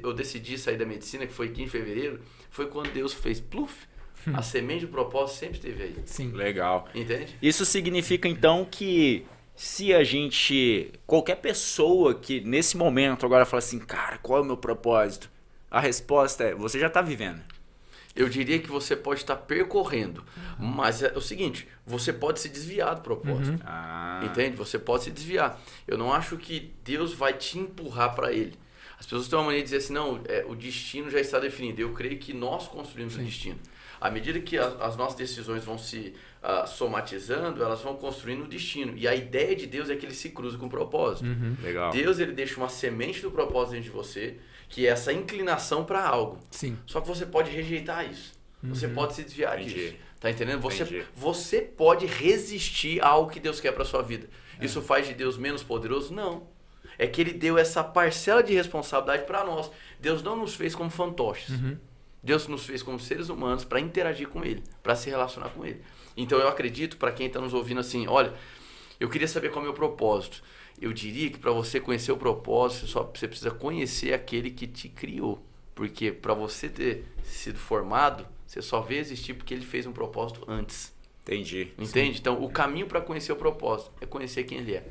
[SPEAKER 3] eu decidi sair da medicina, que foi aqui em fevereiro, foi quando Deus fez pluf. A semente do propósito sempre esteve aí.
[SPEAKER 2] Sim.
[SPEAKER 1] Legal.
[SPEAKER 3] Entende?
[SPEAKER 1] Isso significa então que se a gente, qualquer pessoa que nesse momento agora fala assim, cara, qual é o meu propósito? A resposta é, você já está vivendo.
[SPEAKER 3] Eu diria que você pode estar percorrendo, mas é o seguinte, você pode se desviar do propósito. Entende? Você pode se desviar. Eu não acho que Deus vai te empurrar para ele. As pessoas têm uma maneira de dizer assim, não, o destino já está definido. Eu creio que nós construímos o destino. À medida que as nossas decisões vão se somatizando, elas vão construindo o destino. E a ideia de Deus é que ele se cruza com o propósito.
[SPEAKER 1] Legal.
[SPEAKER 3] Deus, ele deixa uma semente do propósito dentro de você, que é essa inclinação para algo.
[SPEAKER 2] Sim.
[SPEAKER 3] Só que você pode rejeitar isso. Você pode se desviar disso. Tá entendendo? Você pode resistir a algo que Deus quer para sua vida. Isso faz de Deus menos poderoso? Não. É que ele deu essa parcela de responsabilidade para nós. Deus não nos fez como fantoches. Deus nos fez como seres humanos para interagir com ele, para se relacionar com ele. Então eu acredito, para quem está nos ouvindo assim, olha, eu queria saber qual é o meu propósito. Eu diria que para você conhecer o propósito, você precisa conhecer aquele que te criou. Porque para você ter sido formado, você só vê existir porque ele fez um propósito antes.
[SPEAKER 1] Entendi.
[SPEAKER 3] Entende? Sim. Então, o caminho para conhecer o propósito é conhecer quem ele é.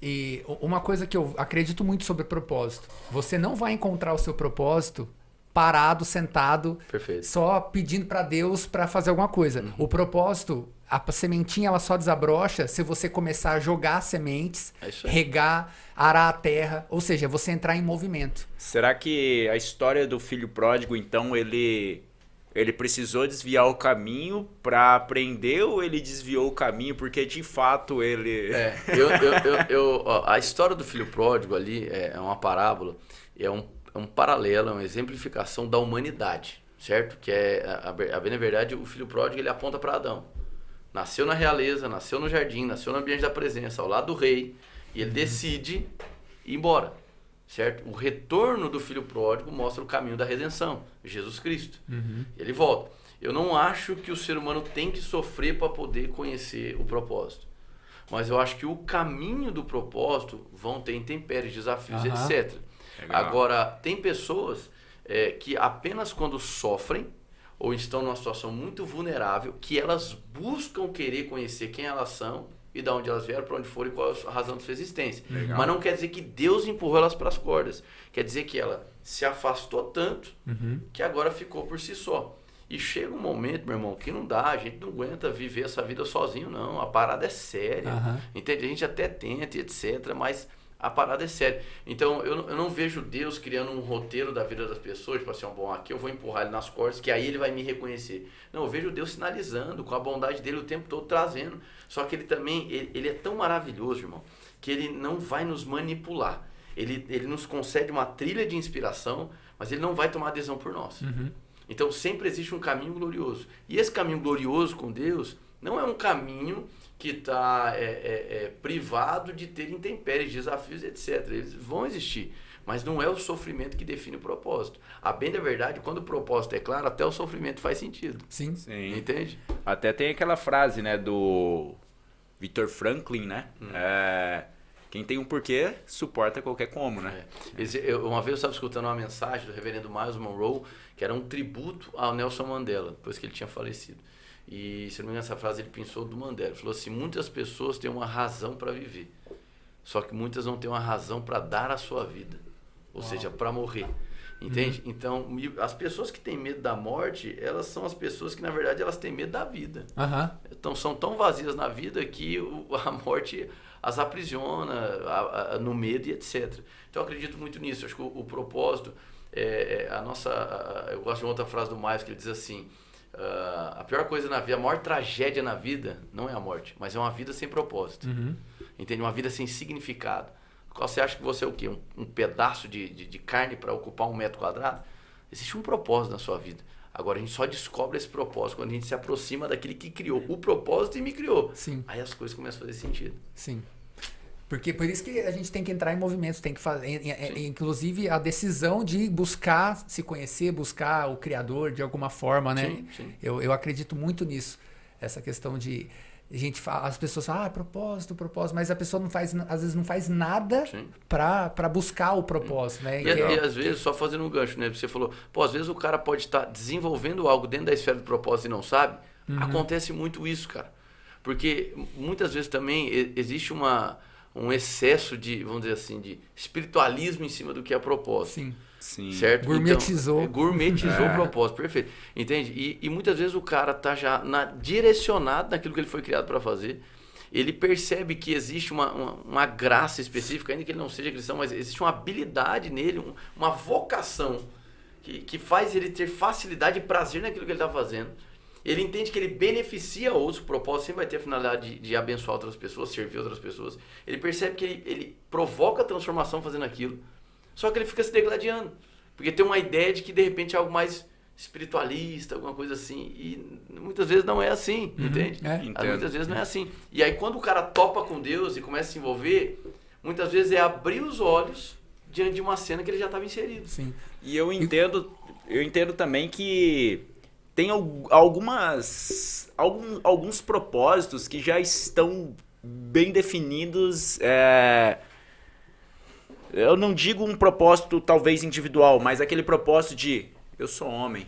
[SPEAKER 2] E uma coisa que eu acredito muito sobre propósito, você não vai encontrar o seu propósito parado, sentado, só pedindo para Deus para fazer alguma coisa. O propósito, a sementinha, ela só desabrocha se você começar a jogar sementes, regar, arar a terra, ou seja, você entrar em movimento.
[SPEAKER 1] Será que a história do filho pródigo, então, ele precisou desviar o caminho para aprender ou ele desviou o caminho porque de fato ele...
[SPEAKER 3] A história do filho pródigo ali é uma parábola, é um paralelo, é uma exemplificação da humanidade, certo? Que bem na verdade, o filho pródigo ele aponta para Adão. Nasceu na realeza, nasceu no jardim, nasceu no ambiente da presença, ao lado do rei, e ele decide ir embora, certo? O retorno do filho pródigo mostra o caminho da redenção, Jesus Cristo. Ele volta. Eu não acho que o ser humano tem que sofrer para poder conhecer o propósito. Mas eu acho que o caminho do propósito vão ter intempéries, desafios, etc. Legal. Agora, tem pessoas que apenas quando sofrem ou estão numa situação muito vulnerável, que elas buscam querer conhecer quem elas são e de onde elas vieram, para onde foram e qual a razão de sua existência. Legal. Mas não quer dizer que Deus empurrou elas para as cordas. Quer dizer que ela se afastou tanto que agora ficou por si só. E chega um momento, meu irmão, que não dá, a gente não aguenta viver essa vida sozinho, não. A parada é séria, entende? A gente até tenta e etc., mas a parada é séria. Então, eu não vejo Deus criando um roteiro da vida das pessoas, tipo assim, bom, aqui eu vou empurrar ele nas cordas, que aí ele vai me reconhecer. Não, eu vejo Deus sinalizando, com a bondade dele o tempo todo trazendo. Só que ele também, ele é tão maravilhoso, irmão, que ele não vai nos manipular. Ele nos concede uma trilha de inspiração, mas ele não vai tomar adesão por nós. Então, sempre existe um caminho glorioso. E esse caminho glorioso com Deus não é um caminho que está privado de ter intempéries, desafios, etc. Eles vão existir, mas não é o sofrimento que define o propósito. A bem da verdade, quando o propósito é claro, até o sofrimento faz sentido.
[SPEAKER 2] Sim.
[SPEAKER 3] Entende?
[SPEAKER 1] Até tem aquela frase, né, do Viktor Franklin, né? Quem tem um porquê, suporta qualquer como, né?
[SPEAKER 3] Uma vez eu estava escutando uma mensagem do reverendo Miles Monroe, que era um tributo ao Nelson Mandela, depois que ele tinha falecido. E, se não me engano, essa frase ele pensou do Mandela. Ele falou assim, muitas pessoas têm uma razão para viver, só que muitas não têm uma razão para dar a sua vida, ou seja, para morrer. Entende? Então, as pessoas que têm medo da morte, elas são as pessoas que, na verdade, elas têm medo da vida. Então, são tão vazias na vida que a morte as aprisiona no medo e etc. Então, eu acredito muito nisso. Acho que o propósito, eu gosto de uma outra frase do Miles, que ele diz assim, a pior coisa na vida, a maior tragédia na vida, não é a morte, mas é uma vida sem propósito. Entende? Uma vida sem significado. Você acha que você é o quê? Um pedaço de carne para ocupar 1 metro quadrado? Existe um propósito na sua vida. Agora, a gente só descobre esse propósito quando a gente se aproxima daquele que criou o propósito e me criou.
[SPEAKER 2] Sim.
[SPEAKER 3] Aí as coisas começam a fazer sentido.
[SPEAKER 2] Sim. Porque por isso que a gente tem que entrar em movimentos, tem que fazer, inclusive a decisão de buscar se conhecer, buscar o Criador de alguma forma, né?
[SPEAKER 3] Sim.
[SPEAKER 2] Eu acredito muito nisso. Essa questão de as pessoas falam, propósito, mas a pessoa não faz, às vezes não faz nada para buscar o propósito, né?
[SPEAKER 3] E às vezes, só fazendo um gancho, né? Você falou, às vezes o cara pode estar desenvolvendo algo dentro da esfera do propósito e não sabe. Acontece muito isso, cara. Porque muitas vezes também existe um excesso de, vamos dizer assim, de espiritualismo em cima do que é propósito.
[SPEAKER 2] Sim.
[SPEAKER 3] Certo?
[SPEAKER 2] Gourmetizou.
[SPEAKER 3] Então, gourmetizou o propósito, perfeito. Entende? E muitas vezes o cara tá já direcionado naquilo que ele foi criado para fazer. Ele percebe que existe uma graça específica, ainda que ele não seja cristão, mas existe uma habilidade nele, uma vocação que faz ele ter facilidade e prazer naquilo que ele está fazendo. Ele entende que ele beneficia outros, o propósito sempre vai ter a finalidade de abençoar outras pessoas, servir outras pessoas. Ele percebe que ele provoca transformação fazendo aquilo, só que ele fica se degladiando, porque tem uma ideia de que de repente é algo mais espiritualista, alguma coisa assim, e muitas vezes não é assim, entende? Muitas vezes não é assim. E aí quando o cara topa com Deus e começa a se envolver, muitas vezes é abrir os olhos diante de uma cena que ele já estava inserido.
[SPEAKER 2] Sim.
[SPEAKER 1] E eu entendo também que tem alguns propósitos que já estão bem definidos. Eu não digo um propósito talvez individual, mas aquele propósito de eu sou homem.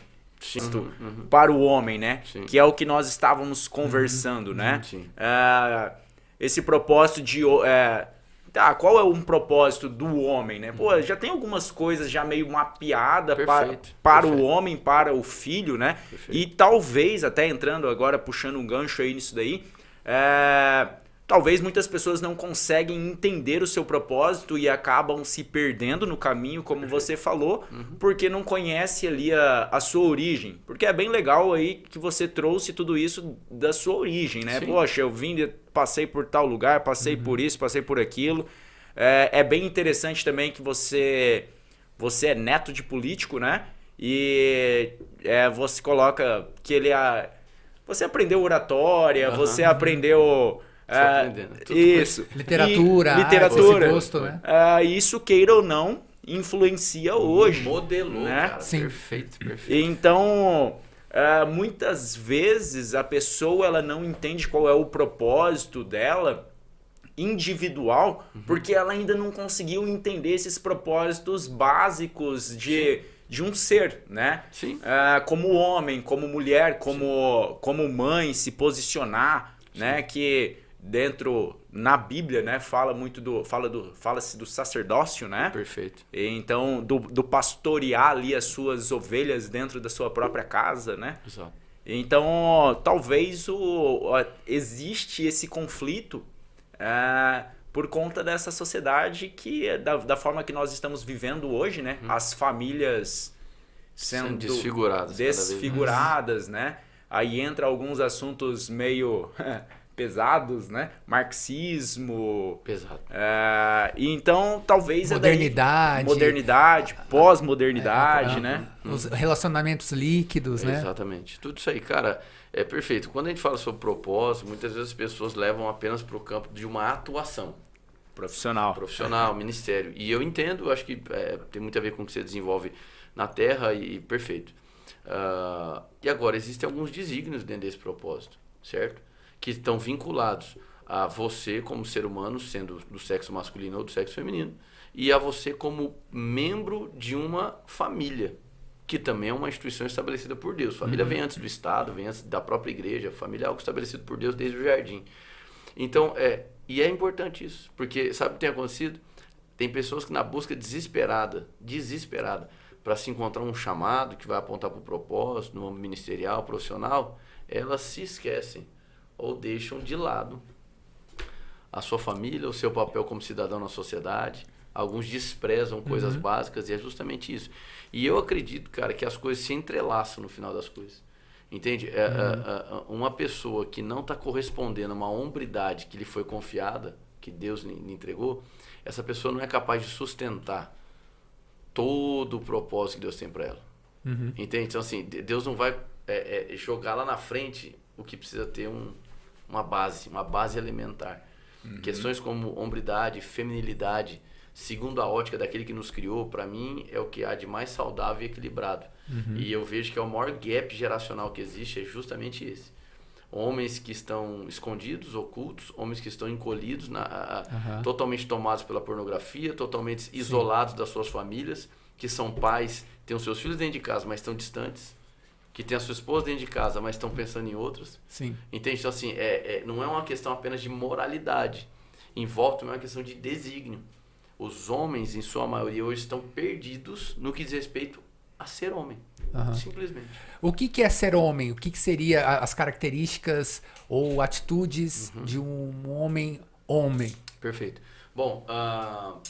[SPEAKER 1] Para o homem, né? Sim. Que é o que nós estávamos conversando, né? Esse propósito de... qual é um propósito do homem, né? Já tem algumas coisas já meio mapeadas para o homem, para o filho, né? Perfeito. E talvez, até entrando agora, puxando um gancho aí nisso daí, talvez muitas pessoas não conseguem entender o seu propósito e acabam se perdendo no caminho, como você falou, porque não conhece ali a sua origem. Porque é bem legal aí que você trouxe tudo isso da sua origem, né? Sim. Poxa, eu passei por tal lugar, passei por isso, passei por aquilo. É bem interessante também que você é neto de político, né? E você coloca que você aprendeu oratória, você aprendeu... isso.
[SPEAKER 2] Literatura.
[SPEAKER 1] Literatura.
[SPEAKER 2] Esse gosto, né?
[SPEAKER 1] Isso, queira ou não, influencia hoje.
[SPEAKER 3] Modelou,
[SPEAKER 1] né?
[SPEAKER 3] Cara.
[SPEAKER 2] Sim.
[SPEAKER 3] Perfeito.
[SPEAKER 1] Então, muitas vezes a pessoa ela não entende qual é o propósito dela individual, porque ela ainda não conseguiu entender esses propósitos básicos de um ser, né?
[SPEAKER 3] Sim.
[SPEAKER 1] Como homem, como mulher, como mãe, se posicionar, né? Que na Bíblia, né, fala-se do sacerdócio, né?
[SPEAKER 3] Perfeito.
[SPEAKER 1] E então, do pastorear ali as suas ovelhas dentro da sua própria casa, né?
[SPEAKER 3] Exato.
[SPEAKER 1] Então, talvez existe esse conflito por conta dessa sociedade que, da forma que nós estamos vivendo hoje, né? As famílias sendo
[SPEAKER 3] desfiguradas,
[SPEAKER 1] né? Aí entra alguns assuntos meio pesados, né? Marxismo.
[SPEAKER 3] Pesado.
[SPEAKER 1] E então, talvez
[SPEAKER 2] modernidade,
[SPEAKER 1] pós-modernidade, né?
[SPEAKER 2] Os relacionamentos líquidos, né?
[SPEAKER 3] Exatamente. Tudo isso aí, cara, é perfeito. Quando a gente fala sobre propósito, muitas vezes as pessoas levam apenas para o campo de uma atuação. Profissional, ministério. E eu entendo, eu acho que tem muito a ver com o que você desenvolve na Terra e perfeito. E agora, existem alguns desígnios dentro desse propósito, certo? Que estão vinculados a você como ser humano, sendo do sexo masculino ou do sexo feminino, e a você como membro de uma família, que também é uma instituição estabelecida por Deus. Família vem antes do Estado, vem antes da própria igreja, família é algo estabelecido por Deus desde o jardim. Então, e é importante isso, porque sabe o que tem acontecido? Tem pessoas que na busca desesperada, para se encontrar um chamado que vai apontar para o propósito, no âmbito ministerial, profissional, elas se esquecem ou deixam de lado a sua família, o seu papel como cidadão na sociedade. Alguns desprezam coisas básicas e é justamente isso. E eu acredito, cara, que as coisas se entrelaçam no final das coisas. Entende? Uma pessoa que não está correspondendo a uma hombridade que lhe foi confiada, que Deus lhe entregou, essa pessoa não é capaz de sustentar todo o propósito que Deus tem para ela. Entende? Então, assim, Deus não vai jogar lá na frente o que precisa ter uma base elementar. Questões como hombridade, feminilidade, segundo a ótica daquele que nos criou, para mim é o que há de mais saudável e equilibrado. E eu vejo que é o maior gap geracional que existe é justamente esse. Homens que estão escondidos, ocultos, homens que estão encolhidos, totalmente tomados pela pornografia, totalmente isolados das suas famílias, que são pais, têm os seus filhos dentro de casa, mas estão distantes, que têm a sua esposa dentro de casa, mas estão pensando em outras.
[SPEAKER 2] Sim.
[SPEAKER 3] Entende? Então, assim, não é uma questão apenas de moralidade, envolve também uma questão de desígnio. Os homens, em sua maioria, hoje estão perdidos no que diz respeito a ser homem. Simplesmente.
[SPEAKER 2] O que é ser homem? O que seria as características ou atitudes de um homem?
[SPEAKER 3] Perfeito. Bom,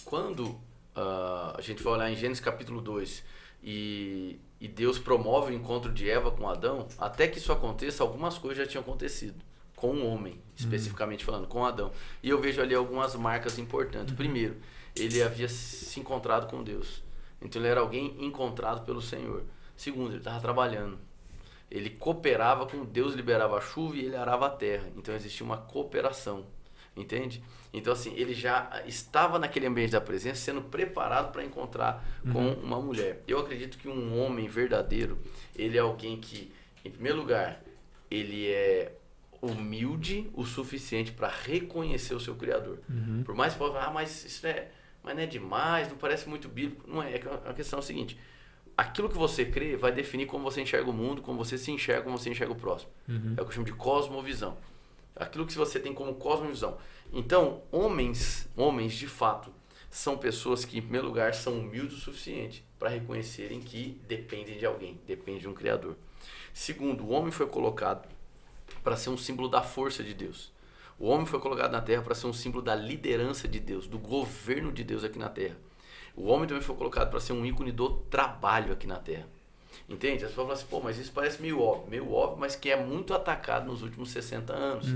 [SPEAKER 3] quando a gente vai olhar em Gênesis capítulo 2 e Deus promove o encontro de Eva com Adão, até que isso aconteça, algumas coisas já tinham acontecido. Com o homem, especificamente falando, com Adão. E eu vejo ali algumas marcas importantes. Primeiro, ele havia se encontrado com Deus. Então ele era alguém encontrado pelo Senhor. Segundo, ele estava trabalhando. Ele cooperava com Deus, liberava a chuva e ele arava a terra. Então existia uma cooperação. Entende? Então assim, ele já estava naquele ambiente da presença, sendo preparado para encontrar com uma mulher. Eu acredito que um homem verdadeiro, ele é alguém que, em primeiro lugar, ele é humilde o suficiente para reconhecer o seu Criador. Por mais que você fale, mas isso mas não é demais, não parece muito bíblico. Não é, a questão é a seguinte: aquilo que você crê vai definir como você enxerga o mundo, como você se enxerga, como você enxerga o próximo. É o que eu chamo de cosmovisão. Aquilo que você tem como cosmovisão. Então, homens de fato, são pessoas que, em primeiro lugar, são humildes o suficiente para reconhecerem que dependem de alguém, dependem de um Criador. Segundo, o homem foi colocado para ser um símbolo da força de Deus. O homem foi colocado na terra para ser um símbolo da liderança de Deus, do governo de Deus aqui na terra. O homem também foi colocado para ser um ícone do trabalho aqui na terra. Entende? As pessoas falam assim, pô, mas isso parece meio óbvio, mas que é muito atacado nos últimos 60 anos.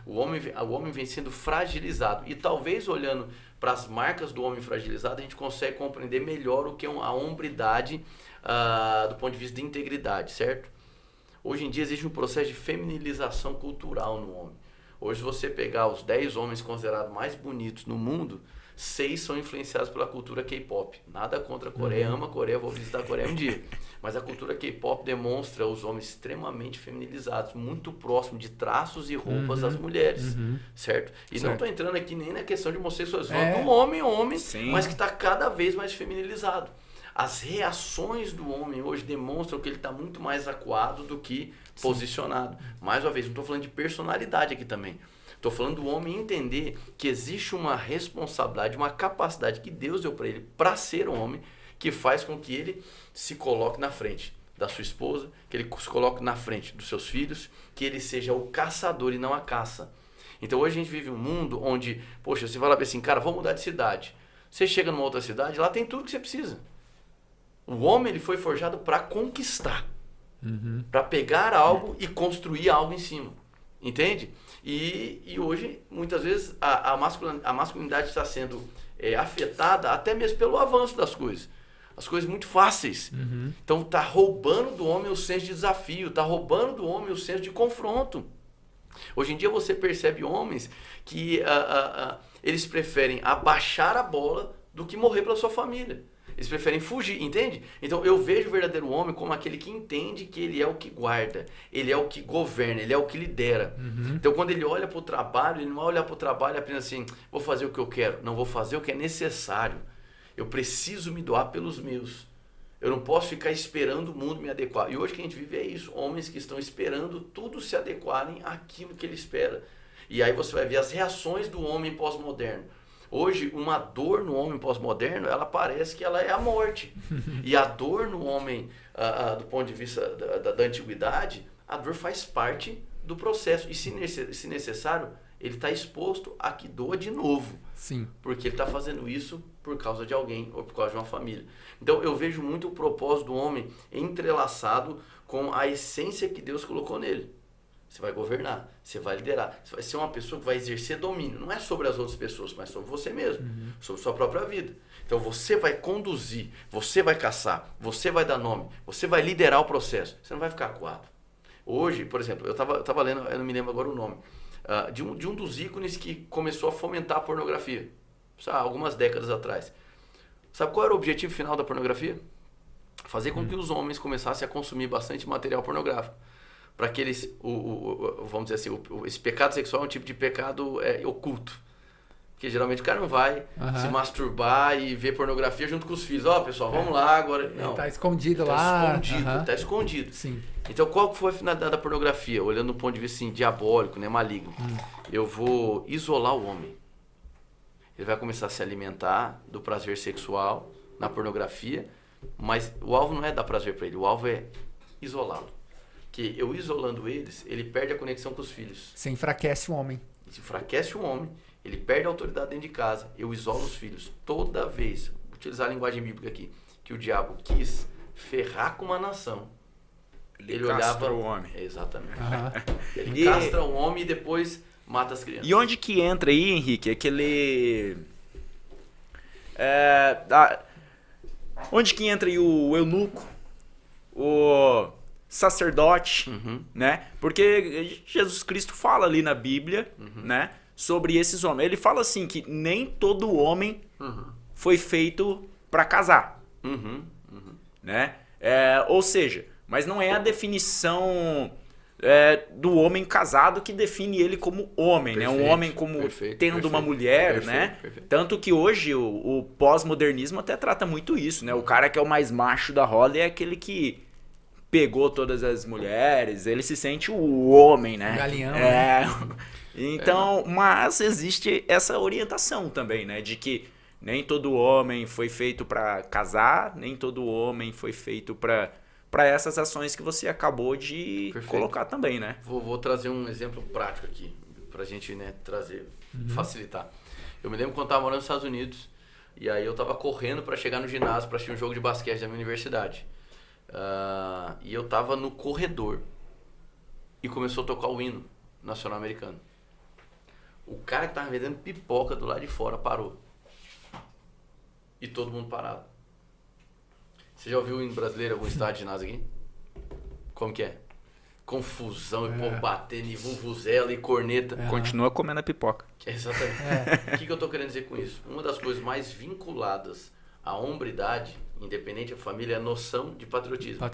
[SPEAKER 3] O homem vem sendo fragilizado. E talvez olhando para as marcas do homem fragilizado, a gente consegue compreender melhor o que é a hombridade do ponto de vista de integridade, certo? Hoje em dia existe um processo de feminilização cultural no homem. Hoje, se você pegar os 10 homens considerados mais bonitos no mundo, 6 são influenciados pela cultura K-pop. Nada contra a Coreia, amo a Coreia, vou visitar a Coreia um dia. Mas a cultura K-pop demonstra os homens extremamente feminilizados, muito próximo de traços e roupas das mulheres, certo? E não estou entrando aqui nem na questão de homossexualidade, do homem, mas que está cada vez mais feminilizado. As reações do homem hoje demonstram que ele está muito mais acuado do que posicionado. Mais uma vez, não estou falando de personalidade aqui também. Estou falando do homem entender que existe uma responsabilidade, uma capacidade que Deus deu para ele para ser homem, que faz com que ele se coloque na frente da sua esposa, que ele se coloque na frente dos seus filhos, que ele seja o caçador e não a caça. Então hoje a gente vive um mundo onde, poxa, você fala assim, cara, vou mudar de cidade. Você chega numa outra cidade, lá tem tudo que você precisa. O homem ele foi forjado para conquistar, para pegar algo e construir algo em cima. Entende? E hoje, muitas vezes, a masculinidade está sendo afetada até mesmo pelo avanço das coisas. As coisas muito fáceis. Então está roubando do homem o senso de desafio, está roubando do homem o senso de confronto. Hoje em dia você percebe homens que eles preferem abaixar a bola do que morrer pela sua família. Eles preferem fugir, entende? Então eu vejo o verdadeiro homem como aquele que entende que ele é o que guarda, ele é o que governa, ele é o que lidera. Então quando ele olha para o trabalho, ele não vai olhar para o trabalho apenas assim, vou fazer o que eu quero. Não, vou fazer o que é necessário. Eu preciso me doar pelos meus. Eu não posso ficar esperando o mundo me adequar. E hoje que a gente vive é isso. Homens que estão esperando tudo se adequarem àquilo que ele espera. E aí você vai ver as reações do homem pós-moderno. Hoje, uma dor no homem pós-moderno, ela parece que ela é a morte. E a dor no homem, do ponto de vista da antiguidade, a dor faz parte do processo. E se necessário, ele está exposto a que doa de novo.
[SPEAKER 2] Sim.
[SPEAKER 3] Porque ele está fazendo isso por causa de alguém ou por causa de uma família. Então eu vejo muito o propósito do homem entrelaçado com a essência que Deus colocou nele. Você vai governar, você vai liderar, você vai ser uma pessoa que vai exercer domínio. Não é sobre as outras pessoas, mas sobre você mesmo, sobre sua própria vida. Então você vai conduzir, você vai caçar, você vai dar nome, você vai liderar o processo. Você não vai ficar acuado. Hoje, por exemplo, eu tava lendo, eu não me lembro agora o nome, de um dos ícones que começou a fomentar a pornografia, sabe, algumas décadas atrás. Sabe qual era o objetivo final da pornografia? Fazer com que os homens começassem a consumir bastante material pornográfico. Para que eles, vamos dizer assim, esse pecado sexual é um tipo de pecado oculto. Porque geralmente o cara não vai se masturbar e ver pornografia junto com os filhos. Ó, pessoal, vamos lá agora. Não.
[SPEAKER 2] Ele tá escondido lá.
[SPEAKER 3] Tá escondido, tá escondido.
[SPEAKER 2] Sim.
[SPEAKER 3] Então qual que foi a finalidade da pornografia? Olhando do ponto de vista assim, diabólico, né, maligno. Eu vou isolar o homem. Ele vai começar a se alimentar do prazer sexual na pornografia, mas o alvo não é dar prazer para ele, o alvo é isolá-lo. Que eu isolando eles, ele perde a conexão com os filhos.
[SPEAKER 2] Você enfraquece o homem.
[SPEAKER 3] Se enfraquece o homem, ele perde a autoridade dentro de casa. Eu isolo os filhos. Toda vez, vou utilizar a linguagem bíblica aqui, que o diabo quis ferrar com uma nação, ele olhava
[SPEAKER 1] o homem.
[SPEAKER 3] Exatamente. Ele castra o homem e depois mata as crianças.
[SPEAKER 1] E onde que entra aí, Henrique, aquele... onde que entra aí o eunuco, o sacerdote, né? Porque Jesus Cristo fala ali na Bíblia, né, sobre esses homens. Ele fala assim que nem todo homem foi feito para casar, né? Ou seja, mas não é a definição do homem casado que define ele como homem, né? Um homem como tendo uma mulher, né? Tanto que hoje o pós-modernismo até trata muito isso, né? O cara que é o mais macho da roda é aquele que pegou todas as mulheres, ele se sente o homem, né?
[SPEAKER 2] O galeão,
[SPEAKER 1] né? Então, mas existe essa orientação também, né? De que nem todo homem foi feito para casar, nem todo homem foi feito para essas ações que você acabou de colocar também, né?
[SPEAKER 3] Vou trazer um exemplo prático aqui, pra gente, né, trazer, facilitar. Eu me lembro quando eu tava morando nos Estados Unidos, e aí eu tava correndo para chegar no ginásio para assistir um jogo de basquete da minha universidade. E eu tava no corredor e começou a tocar o hino nacional americano. O cara que tava vendendo pipoca do lado de fora parou. E todo mundo parado. Você já ouviu o hino brasileiro, algum estádio de ginásio aqui? Como que é? Confusão, e povo batendo, e vuvuzela, e corneta.
[SPEAKER 1] Continua comendo a pipoca.
[SPEAKER 3] Exatamente. O que eu tô querendo dizer com isso? Uma das coisas mais vinculadas à hombridade, independente da família, é a noção de patriotismo.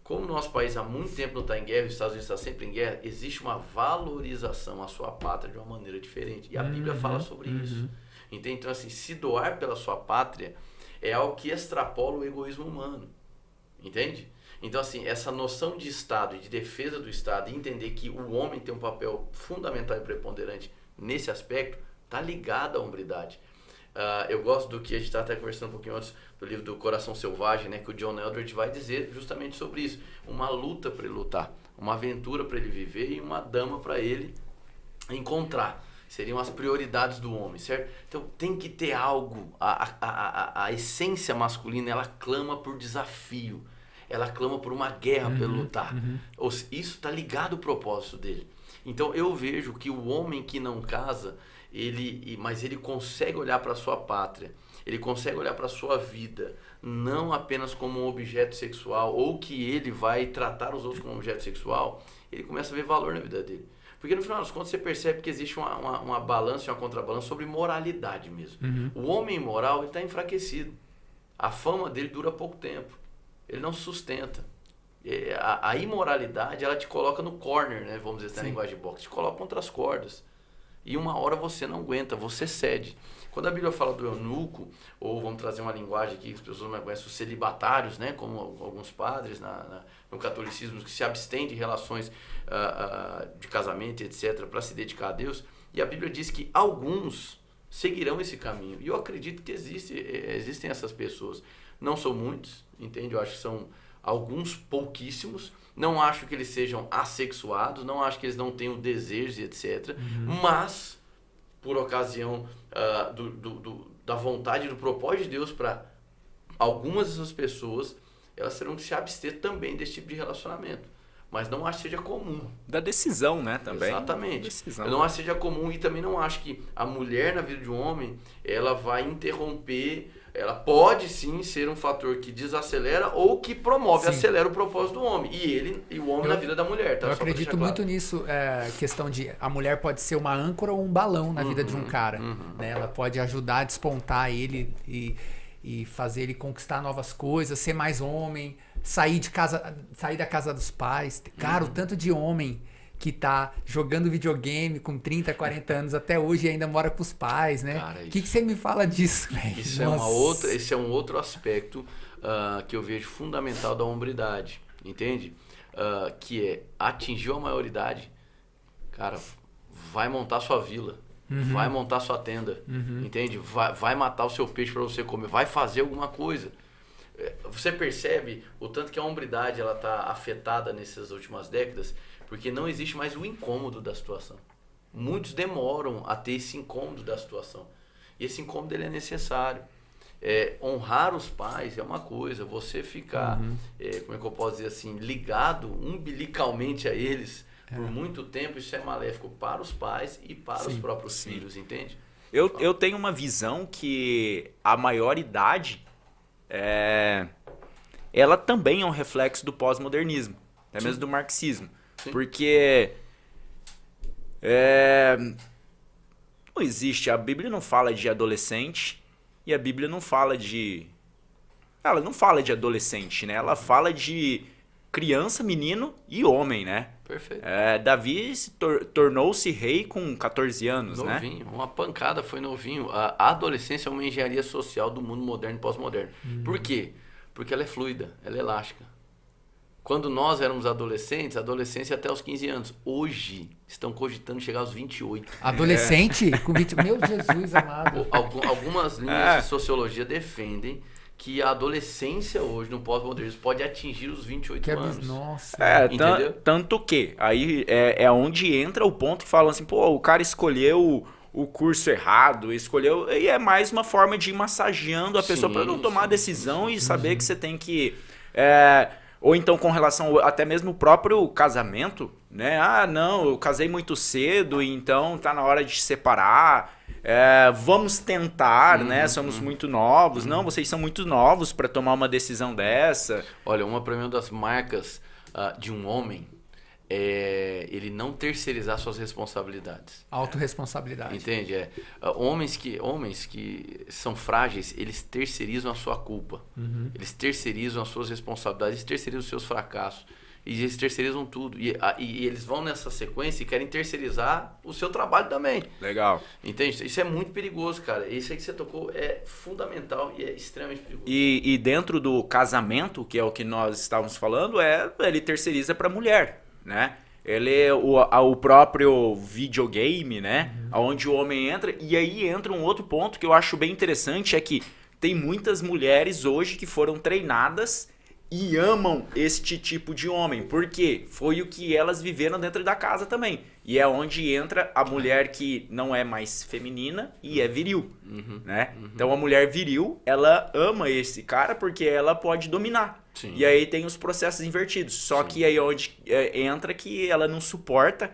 [SPEAKER 3] Como o nosso país há muito tempo não está em guerra, os Estados Unidos está sempre em guerra, existe uma valorização à sua pátria de uma maneira diferente. E a Bíblia fala sobre isso. Entende? Então, assim, se doar pela sua pátria é algo que extrapola o egoísmo humano. Entende? Então, assim, essa noção de Estado e de defesa do Estado e entender que o homem tem um papel fundamental e preponderante nesse aspecto, está ligado à hombridade. Eu gosto do que a gente está até conversando um pouquinho antes do livro do Coração Selvagem, né, que o John Eldredge vai dizer justamente sobre isso. Uma luta para ele lutar, uma aventura para ele viver e uma dama para ele encontrar. Seriam as prioridades do homem, certo? Então tem que ter algo. A essência masculina, ela clama por desafio. Ela clama por uma guerra pelo lutar. Isso está ligado ao propósito dele. Então eu vejo que o homem que não casa, mas ele consegue olhar para a sua pátria, ele consegue olhar para a sua vida, não apenas como um objeto sexual, ou que ele vai tratar os outros como um objeto sexual, ele começa a ver valor na vida dele. Porque no final das contas você percebe que existe uma balança e uma contrabalança sobre moralidade mesmo. O homem imoral está enfraquecido. A fama dele dura pouco tempo. Ele não se sustenta. A imoralidade, ela te coloca no corner, né? Vamos dizer, na linguagem de boxe. Te coloca contra as cordas. E uma hora você não aguenta, você cede. Quando a Bíblia fala do eunuco, ou vamos trazer uma linguagem aqui que as pessoas não conhecem, os celibatários, né? Como alguns padres no catolicismo, que se abstêm de relações de casamento, etc., para se dedicar a Deus. E a Bíblia diz que alguns seguirão esse caminho. E eu acredito que existem essas pessoas. Não são muitos, entende? Eu acho que são alguns pouquíssimos. Não acho que eles sejam assexuados, não acho que eles não tenham desejos, etc. Mas, por ocasião da vontade e do propósito de Deus para algumas dessas pessoas, elas terão que se abster também desse tipo de relacionamento. Mas não acho que seja comum.
[SPEAKER 1] Da decisão, né, também.
[SPEAKER 3] Exatamente.
[SPEAKER 1] Decisão.
[SPEAKER 3] Eu não acho que seja comum e também não acho que a mulher na vida de um homem, ela vai interromper, ela pode sim ser um fator que desacelera ou que promove, acelera o propósito do homem. E o homem na vida da mulher. Tá?
[SPEAKER 2] Eu acredito muito nisso, questão de a mulher pode ser uma âncora ou um balão na vida de um cara. Né? Ela pode ajudar a despontar ele e fazer ele conquistar novas coisas, ser mais homem, sair da casa dos pais. Cara, o tanto de homem que tá jogando videogame com 30, 40 anos até hoje e ainda mora com os pais, né? O que você me fala disso, velho?
[SPEAKER 3] Esse é um outro aspecto que eu vejo fundamental da hombridade, entende? Que é atingiu a maioridade, cara, vai montar sua vila. Vai montar sua tenda, entende? Vai matar o seu peixe para você comer, vai fazer alguma coisa. Você percebe o tanto que a hombridade ela está afetada nessas últimas décadas, porque não existe mais o incômodo da situação. Muitos demoram a ter esse incômodo da situação. E esse incômodo ele é necessário. Honrar os pais é uma coisa, você ficar, como é que eu posso dizer assim, ligado umbilicalmente a eles por muito tempo, isso é maléfico para os pais e para os próprios filhos, entende?
[SPEAKER 1] Eu tenho uma visão que a maioridade ela também é um reflexo do pós-modernismo, até mesmo do marxismo. Sim. Porque não existe, a Bíblia não fala de adolescente e a Bíblia não fala de... Ela não fala de adolescente, né? Ela fala de criança, menino e homem, né?
[SPEAKER 3] Perfeito.
[SPEAKER 1] Davi tornou-se rei com 14 anos,
[SPEAKER 3] novinho,
[SPEAKER 1] né?
[SPEAKER 3] Uma pancada, foi novinho. A adolescência é uma engenharia social do mundo moderno e pós-moderno. Por quê? Porque ela é fluida, ela é elástica. Quando nós éramos adolescentes, adolescência até os 15 anos. Hoje, estão cogitando chegar aos 28.
[SPEAKER 2] Adolescente? Com 20... Meu Jesus amado.
[SPEAKER 3] Algumas linhas de sociologia defendem que a adolescência hoje, no pós-modernismo, pode atingir os 28 anos.
[SPEAKER 2] Nossa.
[SPEAKER 3] Entendeu?
[SPEAKER 1] Tanto que aí é onde entra o ponto que falam assim, pô, o cara escolheu o curso errado, escolheu... E é mais uma forma de ir massageando a pessoa para não tomar a decisão e saber que você tem que... Ou então com relação até mesmo o próprio casamento, né? Ah, não, eu casei muito cedo, então tá na hora de separar. Vamos tentar, né? Somos muito novos. Não, vocês são muito novos para tomar uma decisão dessa.
[SPEAKER 3] Olha, uma das marcas de um homem é ele não terceirizar suas responsabilidades.
[SPEAKER 2] Autorresponsabilidade.
[SPEAKER 3] Entende? Homens que são frágeis, eles terceirizam a sua culpa. Eles terceirizam as suas responsabilidades, eles terceirizam os seus fracassos. E eles terceirizam tudo. E eles vão nessa sequência e querem terceirizar o seu trabalho também.
[SPEAKER 1] Legal.
[SPEAKER 3] Entende? Isso é muito perigoso, cara. Isso aí que você tocou é fundamental e é extremamente perigoso.
[SPEAKER 1] E dentro do casamento, que é o que nós estávamos falando, ele terceiriza para a mulher, né? Ele o próprio videogame, né? Onde o homem entra. E aí entra um outro ponto que eu acho bem interessante, é que tem muitas mulheres hoje que foram treinadas e amam este tipo de homem. Por quê? Foi o que elas viveram dentro da casa também. E é onde entra a mulher que não é mais feminina e é viril, né? Então a mulher viril, ela ama esse cara porque ela pode dominar.
[SPEAKER 3] Sim.
[SPEAKER 1] E aí tem os processos invertidos. Só que aí é onde entra que ela não suporta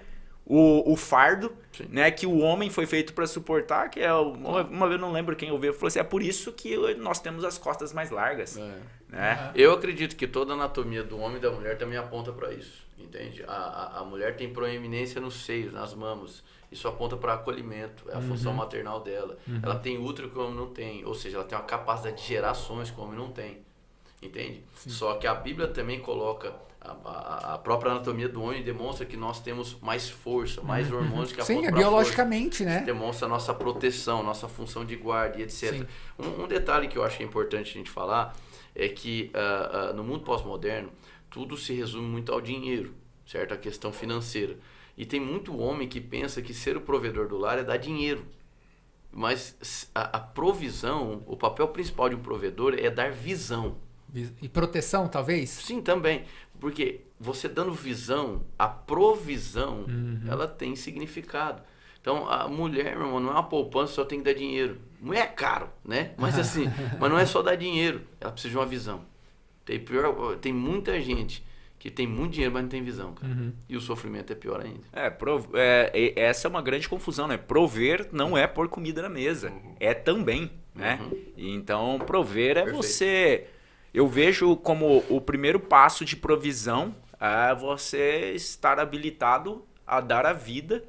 [SPEAKER 1] o fardo, né, que o homem foi feito para suportar, que é uma vez eu não lembro quem ouviu, falou assim, é por isso que nós temos as costas mais largas. Né?
[SPEAKER 3] Eu acredito que toda a anatomia do homem e da mulher também aponta para isso, entende? A mulher tem proeminência nos seios, nas mamas. Isso aponta para acolhimento, é a função maternal dela. Ela tem útero que o homem não tem, ou seja, ela tem uma capacidade de gerações que o homem não tem, entende? Sim. Só que a Bíblia também coloca, a própria anatomia do homem demonstra que nós temos mais força, mais hormônios que apontam para
[SPEAKER 2] biologicamente,
[SPEAKER 3] força.
[SPEAKER 2] né?
[SPEAKER 3] Demonstra a nossa proteção, nossa função de guarda e etc. Um detalhe que eu acho que é importante a gente falar é que no mundo pós-moderno tudo se resume muito ao dinheiro, certo? A questão financeira. E tem muito homem que pensa que ser o provedor do lar é dar dinheiro. Mas a provisão, o papel principal de um provedor é dar visão.
[SPEAKER 2] E proteção, talvez?
[SPEAKER 3] Sim, também. Porque você dando visão, a provisão, ela tem significado. Então, a mulher, meu irmão, não é uma poupança, só tem que dar dinheiro. Mulher é caro, né? Mas assim, mas não é só dar dinheiro, ela precisa de uma visão. Tem muita gente que tem muito dinheiro, mas não tem visão, cara. E o sofrimento é pior ainda.
[SPEAKER 1] Essa é uma grande confusão, né? Prover não é pôr comida na mesa. É também, né? Então, prover é você... Eu vejo como o primeiro passo de provisão é você estar habilitado a dar a vida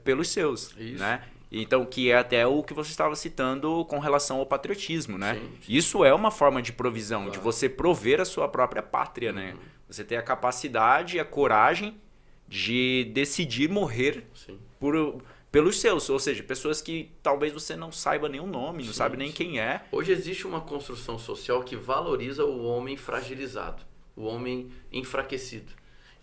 [SPEAKER 1] pelos seus,
[SPEAKER 3] Isso.
[SPEAKER 1] né? Então, que é até o que você estava citando com relação ao patriotismo, né?
[SPEAKER 3] Sim.
[SPEAKER 1] Isso é uma forma de provisão,
[SPEAKER 3] Claro.
[SPEAKER 1] de você prover a sua própria pátria, né? Você ter a capacidade e a coragem de decidir morrer pelos seus. Ou seja, pessoas que talvez você não saiba nem o nome, não sabe nem quem é.
[SPEAKER 3] Hoje existe uma construção social que valoriza o homem fragilizado, o homem enfraquecido.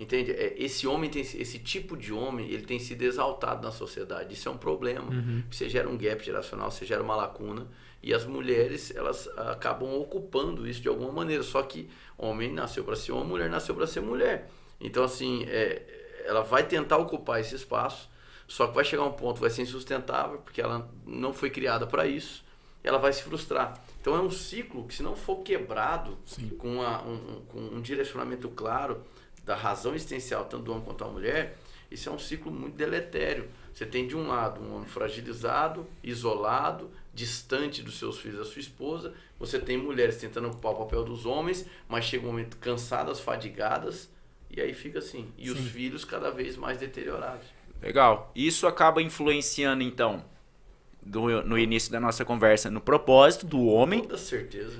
[SPEAKER 3] Entende? Esse tipo de homem, ele tem sido exaltado na sociedade. Isso é um problema. Você gera um gap geracional, você gera uma lacuna. E as mulheres, elas acabam ocupando isso de alguma maneira. Só que homem nasceu para ser homem, mulher nasceu para ser mulher. Então, assim, ela vai tentar ocupar esse espaço, só que vai chegar um ponto que vai ser insustentável, porque ela não foi criada para isso. Ela vai se frustrar. Então, é um ciclo que, se não for quebrado com um direcionamento claro da razão existencial, tanto do homem quanto da mulher, isso é um ciclo muito deletério. Você tem, de um lado, um homem fragilizado, isolado, distante dos seus filhos, da sua esposa. Você tem mulheres tentando ocupar o papel dos homens, mas chega um momento cansadas, fadigadas, e aí fica assim. E os filhos cada vez mais deteriorados.
[SPEAKER 1] Legal. Isso acaba influenciando, então, no início da nossa conversa, no propósito do homem.
[SPEAKER 3] Com toda certeza.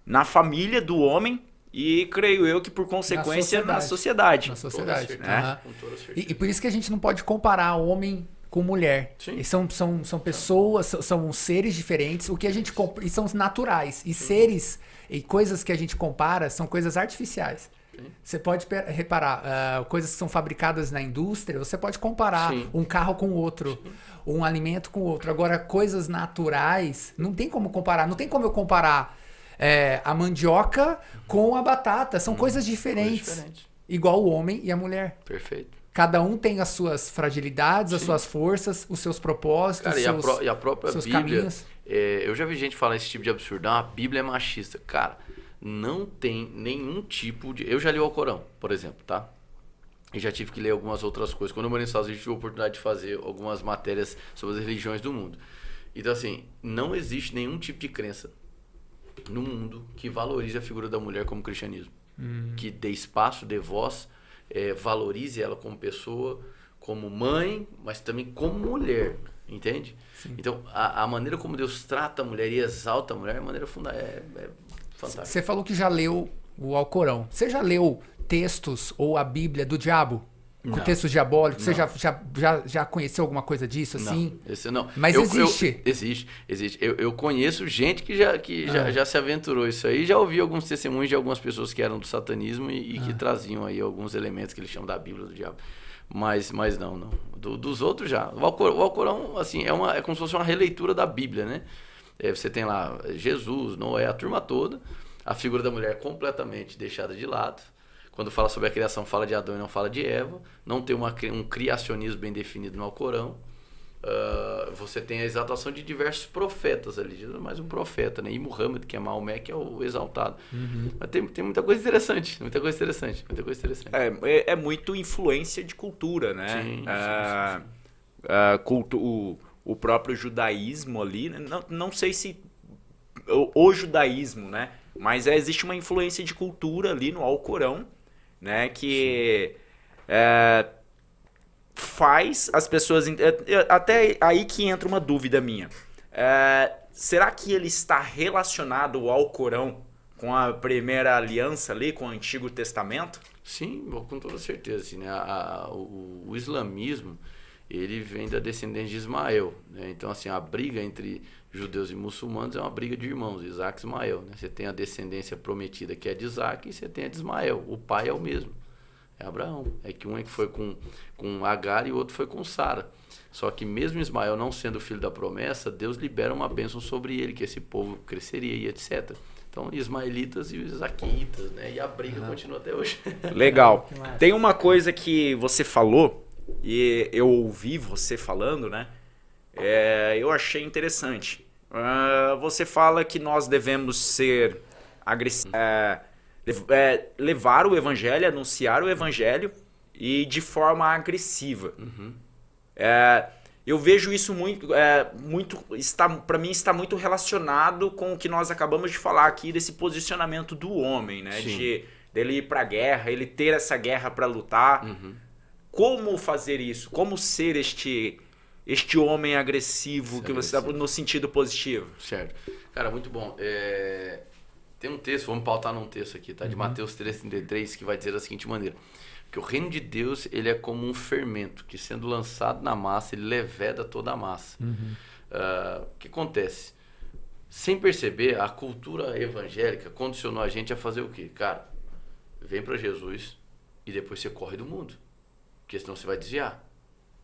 [SPEAKER 1] Na família do homem. E creio eu que, por consequência, na sociedade.
[SPEAKER 2] Na sociedade.
[SPEAKER 1] Né?
[SPEAKER 3] Com toda certeza.
[SPEAKER 2] E por isso que a gente não pode comparar homem com mulher. E são pessoas, são seres diferentes. O que a gente e são naturais. E seres e coisas que a gente compara são coisas artificiais. Você pode reparar, coisas que são fabricadas na indústria, você pode comparar um carro com o outro, um alimento com o outro. Agora, coisas naturais, não tem como comparar. Não tem como eu comparar a mandioca com a batata. São coisas diferentes. Igual o homem e a mulher.
[SPEAKER 3] Perfeito.
[SPEAKER 2] Cada um tem as suas fragilidades, as suas forças, os seus propósitos,
[SPEAKER 3] cara, e a própria
[SPEAKER 2] seus
[SPEAKER 3] Bíblia,
[SPEAKER 2] caminhos.
[SPEAKER 3] Eu já vi gente falar esse tipo de absurdo. A Bíblia é machista. Cara, não tem nenhum tipo de... Eu já li o Alcorão, por exemplo, tá? E já tive que ler algumas outras coisas. Quando eu morei nos Estados Unidos, tive a oportunidade de fazer algumas matérias sobre as religiões do mundo. Então, assim, não existe nenhum tipo de crença no mundo que valorize a figura da mulher como cristianismo. Que dê espaço, dê voz, valorize ela como pessoa, como mãe, mas também como mulher, entende? Sim. Então, a maneira como Deus trata a mulher e exalta a mulher, a maneira fantástica.
[SPEAKER 2] Você falou que já leu o Alcorão. Você já leu textos ou a Bíblia do diabo? Com textos diabólicos? Você já conheceu alguma coisa disso, assim?
[SPEAKER 3] Não, esse não.
[SPEAKER 2] Mas existe?
[SPEAKER 3] Existe. Eu conheço gente que já se aventurou isso aí. Já ouvi alguns testemunhos de algumas pessoas que eram do satanismo e que traziam aí alguns elementos que eles chamam da Bíblia do diabo. Mas não. Dos outros já. O Alcorão, assim, é como se fosse uma releitura da Bíblia, né? Você tem lá Jesus, Noé, a turma toda. A figura da mulher completamente deixada de lado. Quando fala sobre a criação, fala de Adão e não fala de Eva. Não tem um criacionismo bem definido no Alcorão. você tem a exaltação de diversos profetas ali. Jesus é mais um profeta, né? E Muhammad, que é Maomé, que é o exaltado. Mas tem muita coisa interessante, muita coisa interessante.
[SPEAKER 1] É muito influência de cultura, né?
[SPEAKER 3] Sim.
[SPEAKER 1] O próprio judaísmo ali, né? Não sei se o judaísmo, né? Mas existe uma influência de cultura ali no Alcorão, né? Que faz as pessoas... Até aí que entra uma dúvida minha. Será que ele está relacionado ao Alcorão com a primeira aliança ali, com o Antigo Testamento?
[SPEAKER 3] Sim, com toda certeza. Assim, né? O islamismo, ele vem da descendência de Ismael, né? Então, assim, a briga entre judeus e muçulmanos é uma briga de irmãos, Isaac e Ismael, né? Você tem a descendência prometida, que é de Isaac, e você tem a de Ismael. O pai é o mesmo, é Abraão. É que um é que foi com Agar e o outro foi com Sara. Só que mesmo Ismael não sendo filho da promessa, Deus libera uma bênção sobre ele, que esse povo cresceria e etc. Então, ismaelitas e os isaquitas, né? E a briga continua até hoje.
[SPEAKER 1] Legal. Tem uma coisa que você falou, e eu ouvi você falando, né? Eu achei interessante. Você fala que nós devemos ser agressivos, levar o evangelho, anunciar o evangelho e de forma agressiva. Eu vejo isso para mim está muito relacionado com o que nós acabamos de falar aqui, desse posicionamento do homem, né? Dele ir para a guerra, ele ter essa guerra para lutar. Como fazer isso? Como ser este homem agressivo que você está no sentido positivo?
[SPEAKER 3] Certo. Cara, muito bom. Tem um texto, vamos pautar num texto aqui, tá? De Mateus 3,33, que vai dizer da seguinte maneira: que o reino de Deus, ele é como um fermento que, sendo lançado na massa, ele leveda toda a massa. O que acontece? Sem perceber, a cultura evangélica condicionou a gente a fazer o quê? Cara, vem para Jesus e depois você corre do mundo, porque senão você vai desviar.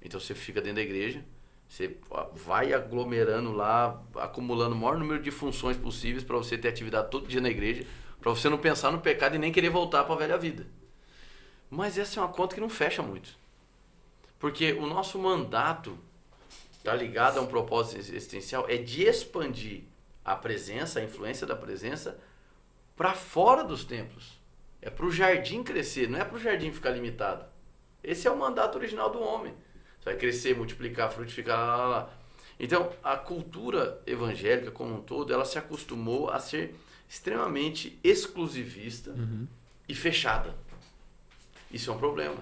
[SPEAKER 3] Então você fica dentro da igreja, você vai aglomerando lá, acumulando o maior número de funções possíveis para você ter atividade todo dia na igreja, para você não pensar no pecado e nem querer voltar para a velha vida. Mas essa é uma conta que não fecha muito. Porque o nosso mandato, está ligado a um propósito existencial, é de expandir a presença, a influência da presença, para fora dos templos. É para o jardim crescer, não é para o jardim ficar limitado. Esse é o mandato original do homem. Você vai crescer, multiplicar, frutificar, lá, lá, lá. Então, a cultura evangélica como um todo, ela se acostumou a ser extremamente exclusivista e fechada. Isso é um problema.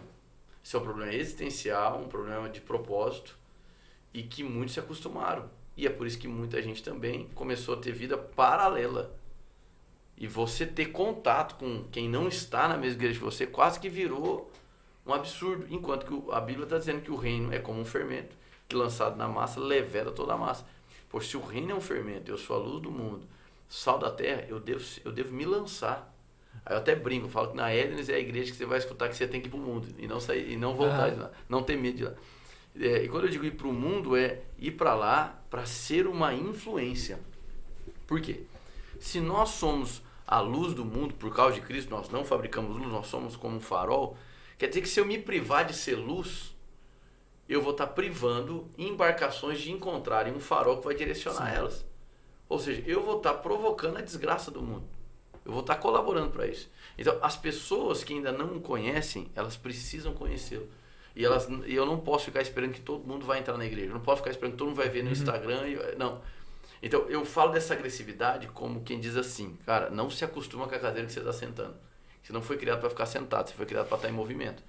[SPEAKER 3] Isso é um problema existencial, um problema de propósito, e que muitos se acostumaram. E é por isso que muita gente também começou a ter vida paralela. E você ter contato com quem não está na mesma igreja de você quase que virou um absurdo. Enquanto que a Bíblia está dizendo que o reino é como um fermento, que lançado na massa, leveda toda a massa. Pois se o reino é um fermento, eu sou a luz do mundo, sal da terra, eu devo me lançar. Aí eu até brinco, falo que na Édenes é a igreja que você vai escutar que você tem que ir para o mundo e não sair, e não voltar de lá, não ter medo de lá. E quando eu digo ir para o mundo, é ir para lá para ser uma influência. Por quê? Se nós somos a luz do mundo por causa de Cristo, nós não fabricamos luz, nós somos como um farol, quer dizer que se eu me privar de ser luz, eu vou estar privando embarcações de encontrarem um farol que vai direcionar elas. Ou seja, eu vou estar provocando a desgraça do mundo. Eu vou estar colaborando para isso. Então, as pessoas que ainda não o conhecem, elas precisam conhecê-lo. E eu não posso ficar esperando que todo mundo vai entrar na igreja. Eu não posso ficar esperando que todo mundo vai ver no Instagram. Não. Então, eu falo dessa agressividade como quem diz assim, cara, não se acostuma com a cadeira que você está sentando. Você não foi criado para ficar sentado, você foi criado para estar em movimento.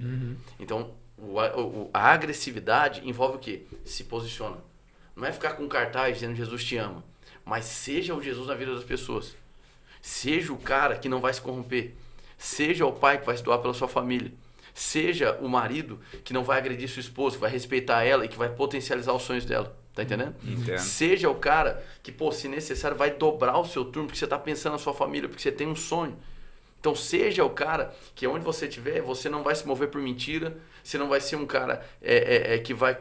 [SPEAKER 3] Então, a agressividade envolve o quê? Se posiciona. Não é ficar com um cartaz dizendo Jesus te ama, mas seja o Jesus na vida das pessoas. Seja o cara que não vai se corromper. Seja o pai que vai se doar pela sua família. Seja o marido que não vai agredir sua esposa, que vai respeitar ela e que vai potencializar os sonhos dela. Tá entendendo?
[SPEAKER 1] Entendo.
[SPEAKER 3] Seja o cara que, se necessário, vai dobrar o seu turno porque você está pensando na sua família, porque você tem um sonho. Então, seja o cara que onde você estiver, você não vai se mover por mentira, você não vai ser um cara que vai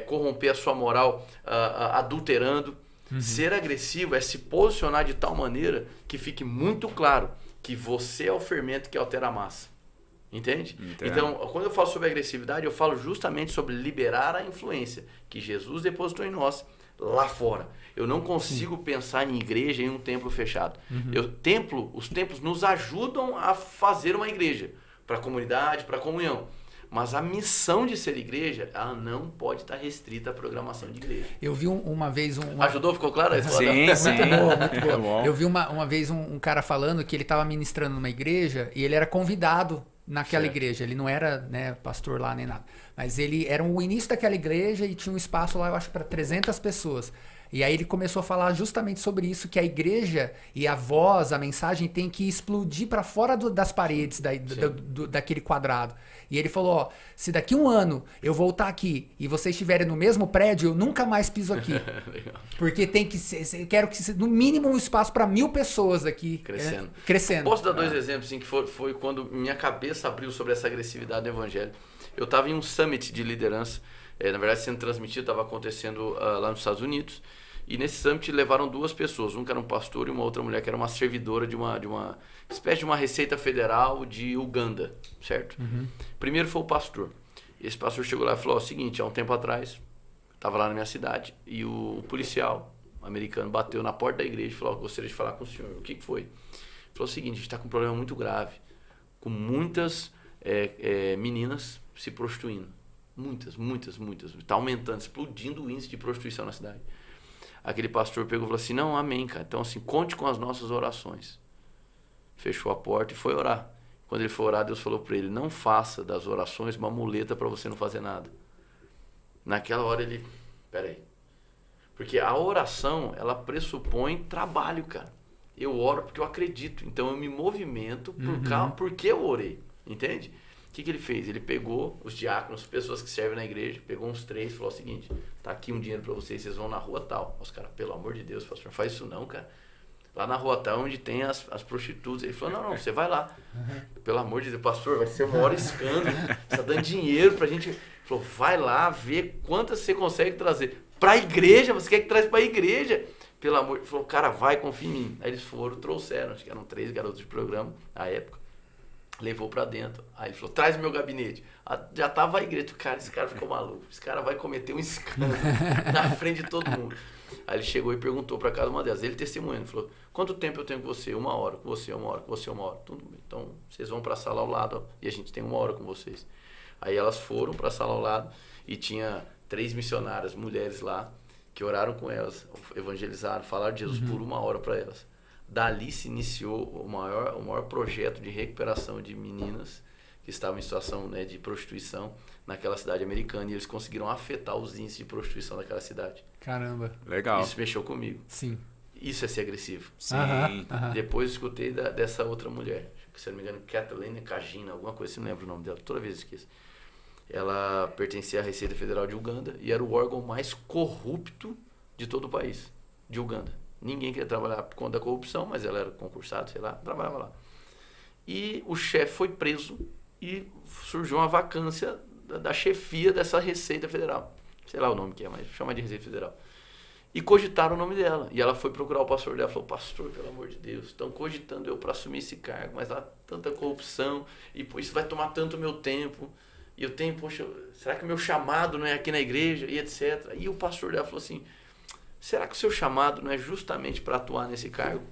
[SPEAKER 3] corromper a sua moral adulterando. Ser agressivo é se posicionar de tal maneira que fique muito claro que você é o fermento que altera a massa. Entende? Então, quando eu falo sobre agressividade, eu falo justamente sobre liberar a influência que Jesus depositou em nós lá fora. Eu não consigo pensar em igreja em um templo fechado. Os templos nos ajudam a fazer uma igreja para a comunidade, para a comunhão. Mas a missão de ser igreja, ela não pode estar restrita à programação de igreja.
[SPEAKER 2] Eu vi uma vez...
[SPEAKER 3] Ajudou? Ficou claro?
[SPEAKER 1] Sim, sim.
[SPEAKER 2] Muito boa. Eu vi uma vez um cara falando que ele estava ministrando numa igreja e ele era convidado naquela igreja. Ele não era, né, pastor lá nem nada. Mas ele era o início daquela igreja e tinha um espaço lá, eu acho, para 300 pessoas. E aí ele começou a falar justamente sobre isso, que a igreja e a voz, a mensagem tem que explodir para fora das paredes daquele quadrado. E ele falou, ó, se daqui um ano eu voltar aqui e vocês estiverem no mesmo prédio, eu nunca mais piso aqui. Porque tem que ser, quero que no mínimo um espaço para 1000 pessoas aqui. Crescendo.
[SPEAKER 3] Posso dar 2 exemplos, assim, que foi quando minha cabeça abriu sobre essa agressividade do evangelho. Eu estava em um summit de liderança, na verdade sendo transmitido, estava acontecendo lá nos Estados Unidos. E nesse summit levaram 2 pessoas, um que era um pastor e uma outra mulher que era uma servidora de uma espécie de uma receita federal de Uganda, certo? Primeiro foi o pastor. Esse pastor chegou lá e falou, o seguinte, há um tempo atrás, estava lá na minha cidade, e o policial americano bateu na porta da igreja e falou, gostaria de falar com o senhor. O que foi? Ele falou o seguinte, a gente está com um problema muito grave, com muitas meninas se prostituindo. Muitas. Está aumentando, explodindo o índice de prostituição na cidade. Aquele pastor pegou e falou assim, não, amém, cara. Então, assim, conte com as nossas orações. Fechou a porta e foi orar. Quando ele foi orar, Deus falou para ele, não faça das orações uma muleta para você não fazer nada. Naquela hora ele, peraí. Porque a oração, ela pressupõe trabalho, cara. Eu oro porque eu acredito. Então eu me movimento porque eu orei. Entende? O que ele fez? Ele pegou os diáconos, pessoas que servem na igreja, pegou uns 3 e falou o seguinte, tá aqui um dinheiro para vocês, vocês vão na rua tal. Os caras, pelo amor de Deus, pastor, não faz isso não, cara. Lá na rua tal, onde tem as prostitutas. Ele falou, não, você vai lá. Pelo amor de Deus, pastor, vai ser uma hora escândalo. Você tá dando dinheiro pra gente. Ele falou, vai lá ver quantas você consegue trazer. Pra igreja, você quer que traz pra igreja? Pelo amor. Ele falou, cara, vai, confia em mim. Aí eles foram, trouxeram, acho que eram 3 garotos de programa, na época. Levou pra dentro. Aí ele falou, traz meu gabinete. Já tava a igreja. Cara, esse cara ficou maluco. Esse cara vai cometer um escândalo na frente de todo mundo. Aí ele chegou e perguntou pra cada uma delas. Ele testemunhando. Falou, quanto tempo eu tenho com você? 1 hora. Com você, 1 hora. Com você, 1 hora. Tudo bem. Então, vocês vão pra sala ao lado. Ó, e a gente tem 1 hora com vocês. Aí elas foram pra sala ao lado. E tinha 3 missionárias, mulheres lá, que oraram com elas. Evangelizaram. Falaram de Jesus por 1 hora pra elas. Dali se iniciou o maior projeto de recuperação de meninas que estavam em situação, né, de prostituição naquela cidade americana, e eles conseguiram afetar os índices de prostituição daquela cidade.
[SPEAKER 2] Caramba.
[SPEAKER 1] Legal.
[SPEAKER 3] Isso mexeu comigo.
[SPEAKER 2] Sim.
[SPEAKER 3] Isso é ser agressivo.
[SPEAKER 1] Sim.
[SPEAKER 3] Depois eu escutei dessa outra mulher, que, se eu não me engano, Kathleen Kajina, alguma coisa, se não lembro o nome dela, toda vez eu esqueço. Ela pertencia à Receita Federal de Uganda e era o órgão mais corrupto de todo o país, de Uganda. Ninguém queria trabalhar por conta da corrupção, mas ela era concursada, sei lá, trabalhava lá. E o chefe foi preso e surgiu uma vacância da chefia dessa Receita Federal. Sei lá o nome que é, mas chama de Receita Federal. E cogitaram o nome dela. E ela foi procurar o pastor dela e falou, pastor, pelo amor de Deus, estão cogitando eu para assumir esse cargo, mas lá tanta corrupção, e pô, isso vai tomar tanto meu tempo, e eu tenho, poxa, será que o meu chamado não é aqui na igreja, e etc. E o pastor dela falou assim, será que o seu chamado não é justamente para atuar nesse cargo?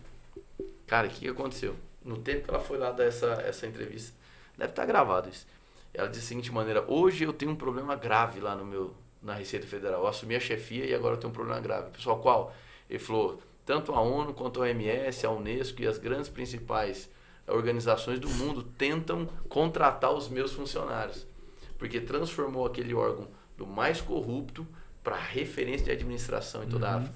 [SPEAKER 3] Cara, o que aconteceu? No tempo que ela foi lá dar essa entrevista, deve estar gravado isso. Ela disse da seguinte maneira, hoje eu tenho um problema grave lá na Receita Federal. Eu assumi a chefia e agora eu tenho um problema grave. Pessoal, qual? Ele falou, tanto a ONU quanto a OMS, a Unesco e as grandes principais organizações do mundo tentam contratar os meus funcionários. Porque transformou aquele órgão do mais corrupto para referência de administração em toda a África.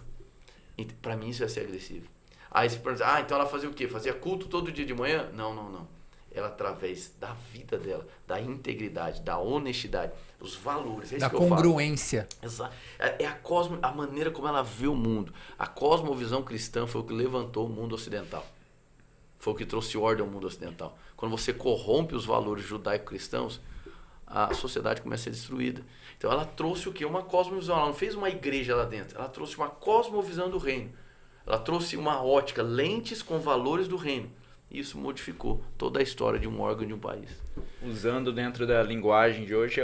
[SPEAKER 3] Para mim isso é ser agressivo. Aí você pergunta, então ela fazia o quê? Fazia culto todo dia de manhã? Não. Ela, através da vida dela, da integridade, da honestidade, os valores,
[SPEAKER 2] da congruência.
[SPEAKER 3] Exato. É a maneira como ela vê o mundo. A cosmovisão cristã foi o que levantou o mundo ocidental. Foi o que trouxe ordem ao mundo ocidental. Quando você corrompe os valores judaico-cristãos, a sociedade começa a ser destruída. Então ela trouxe o quê? Uma cosmovisão. Ela não fez uma igreja lá dentro. Ela trouxe uma cosmovisão do reino. Ela trouxe uma ótica, lentes com valores do reino. E isso modificou toda a história de um órgão de um país.
[SPEAKER 1] Usando dentro da linguagem de hoje,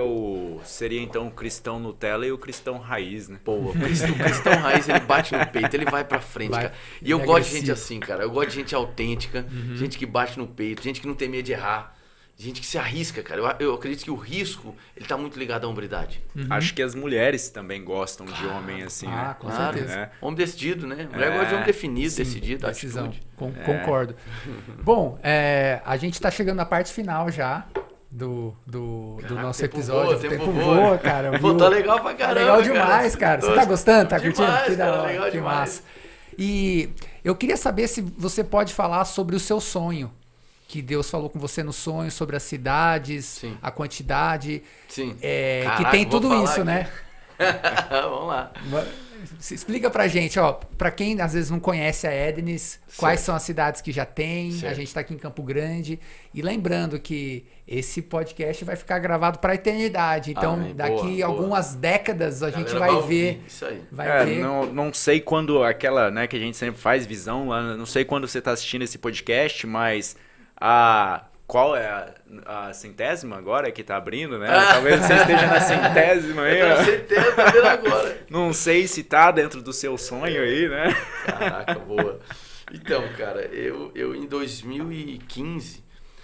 [SPEAKER 1] seria então o cristão Nutella e o cristão raiz, né?
[SPEAKER 3] Pô, o cristão raiz, ele bate no peito, ele vai pra frente, cara. E eu gosto de gente assim, cara. Eu gosto de gente autêntica, gente que bate no peito, gente que não tem medo de errar. Gente que se arrisca, cara. Eu acredito que o risco, ele tá muito ligado à hombridade.
[SPEAKER 1] Acho que as mulheres também gostam de homem assim, né?
[SPEAKER 2] Com certeza.
[SPEAKER 1] Né?
[SPEAKER 3] Homem decidido, né? Mulher gosta de homem definido, decidido,
[SPEAKER 2] decisão.
[SPEAKER 3] atitude.
[SPEAKER 2] Concordo. Bom, a gente tá chegando na parte final já do nosso episódio.
[SPEAKER 3] Tempo voa,
[SPEAKER 2] cara.
[SPEAKER 3] Pô, tá legal pra caramba,
[SPEAKER 2] legal demais, cara. Você tá gostando? Tá
[SPEAKER 3] demais,
[SPEAKER 2] curtindo? Que da hora,
[SPEAKER 3] legal
[SPEAKER 2] que
[SPEAKER 3] demais.
[SPEAKER 2] massa. E eu queria saber se você pode falar sobre o seu sonho. Que Deus falou com você no sonho, sobre as cidades,
[SPEAKER 3] Sim.
[SPEAKER 2] a quantidade.
[SPEAKER 3] Sim.
[SPEAKER 2] Que tem tudo isso, né?
[SPEAKER 3] Vamos lá.
[SPEAKER 2] Explica pra gente, ó, pra quem às vezes não conhece a Ednis, quais são as cidades que já tem,
[SPEAKER 3] Certo.
[SPEAKER 2] a gente tá aqui em Campo Grande, e lembrando que esse podcast vai ficar gravado pra eternidade, então
[SPEAKER 3] Amém.
[SPEAKER 2] daqui
[SPEAKER 3] Boa,
[SPEAKER 2] algumas décadas a gente
[SPEAKER 3] Galera
[SPEAKER 2] vai
[SPEAKER 3] ouvir,
[SPEAKER 2] ver,
[SPEAKER 3] isso aí.
[SPEAKER 2] vai ver.
[SPEAKER 1] Não sei quando aquela, né, que a gente sempre faz visão, não sei quando você tá assistindo esse podcast, mas qual é a centésima agora que tá abrindo, né? Talvez você esteja na centésima aí.
[SPEAKER 3] Eu tô centésima, tá vendo agora.
[SPEAKER 1] Não sei se tá dentro do seu sonho aí, né?
[SPEAKER 3] Caraca, boa. Então, cara, eu em 2015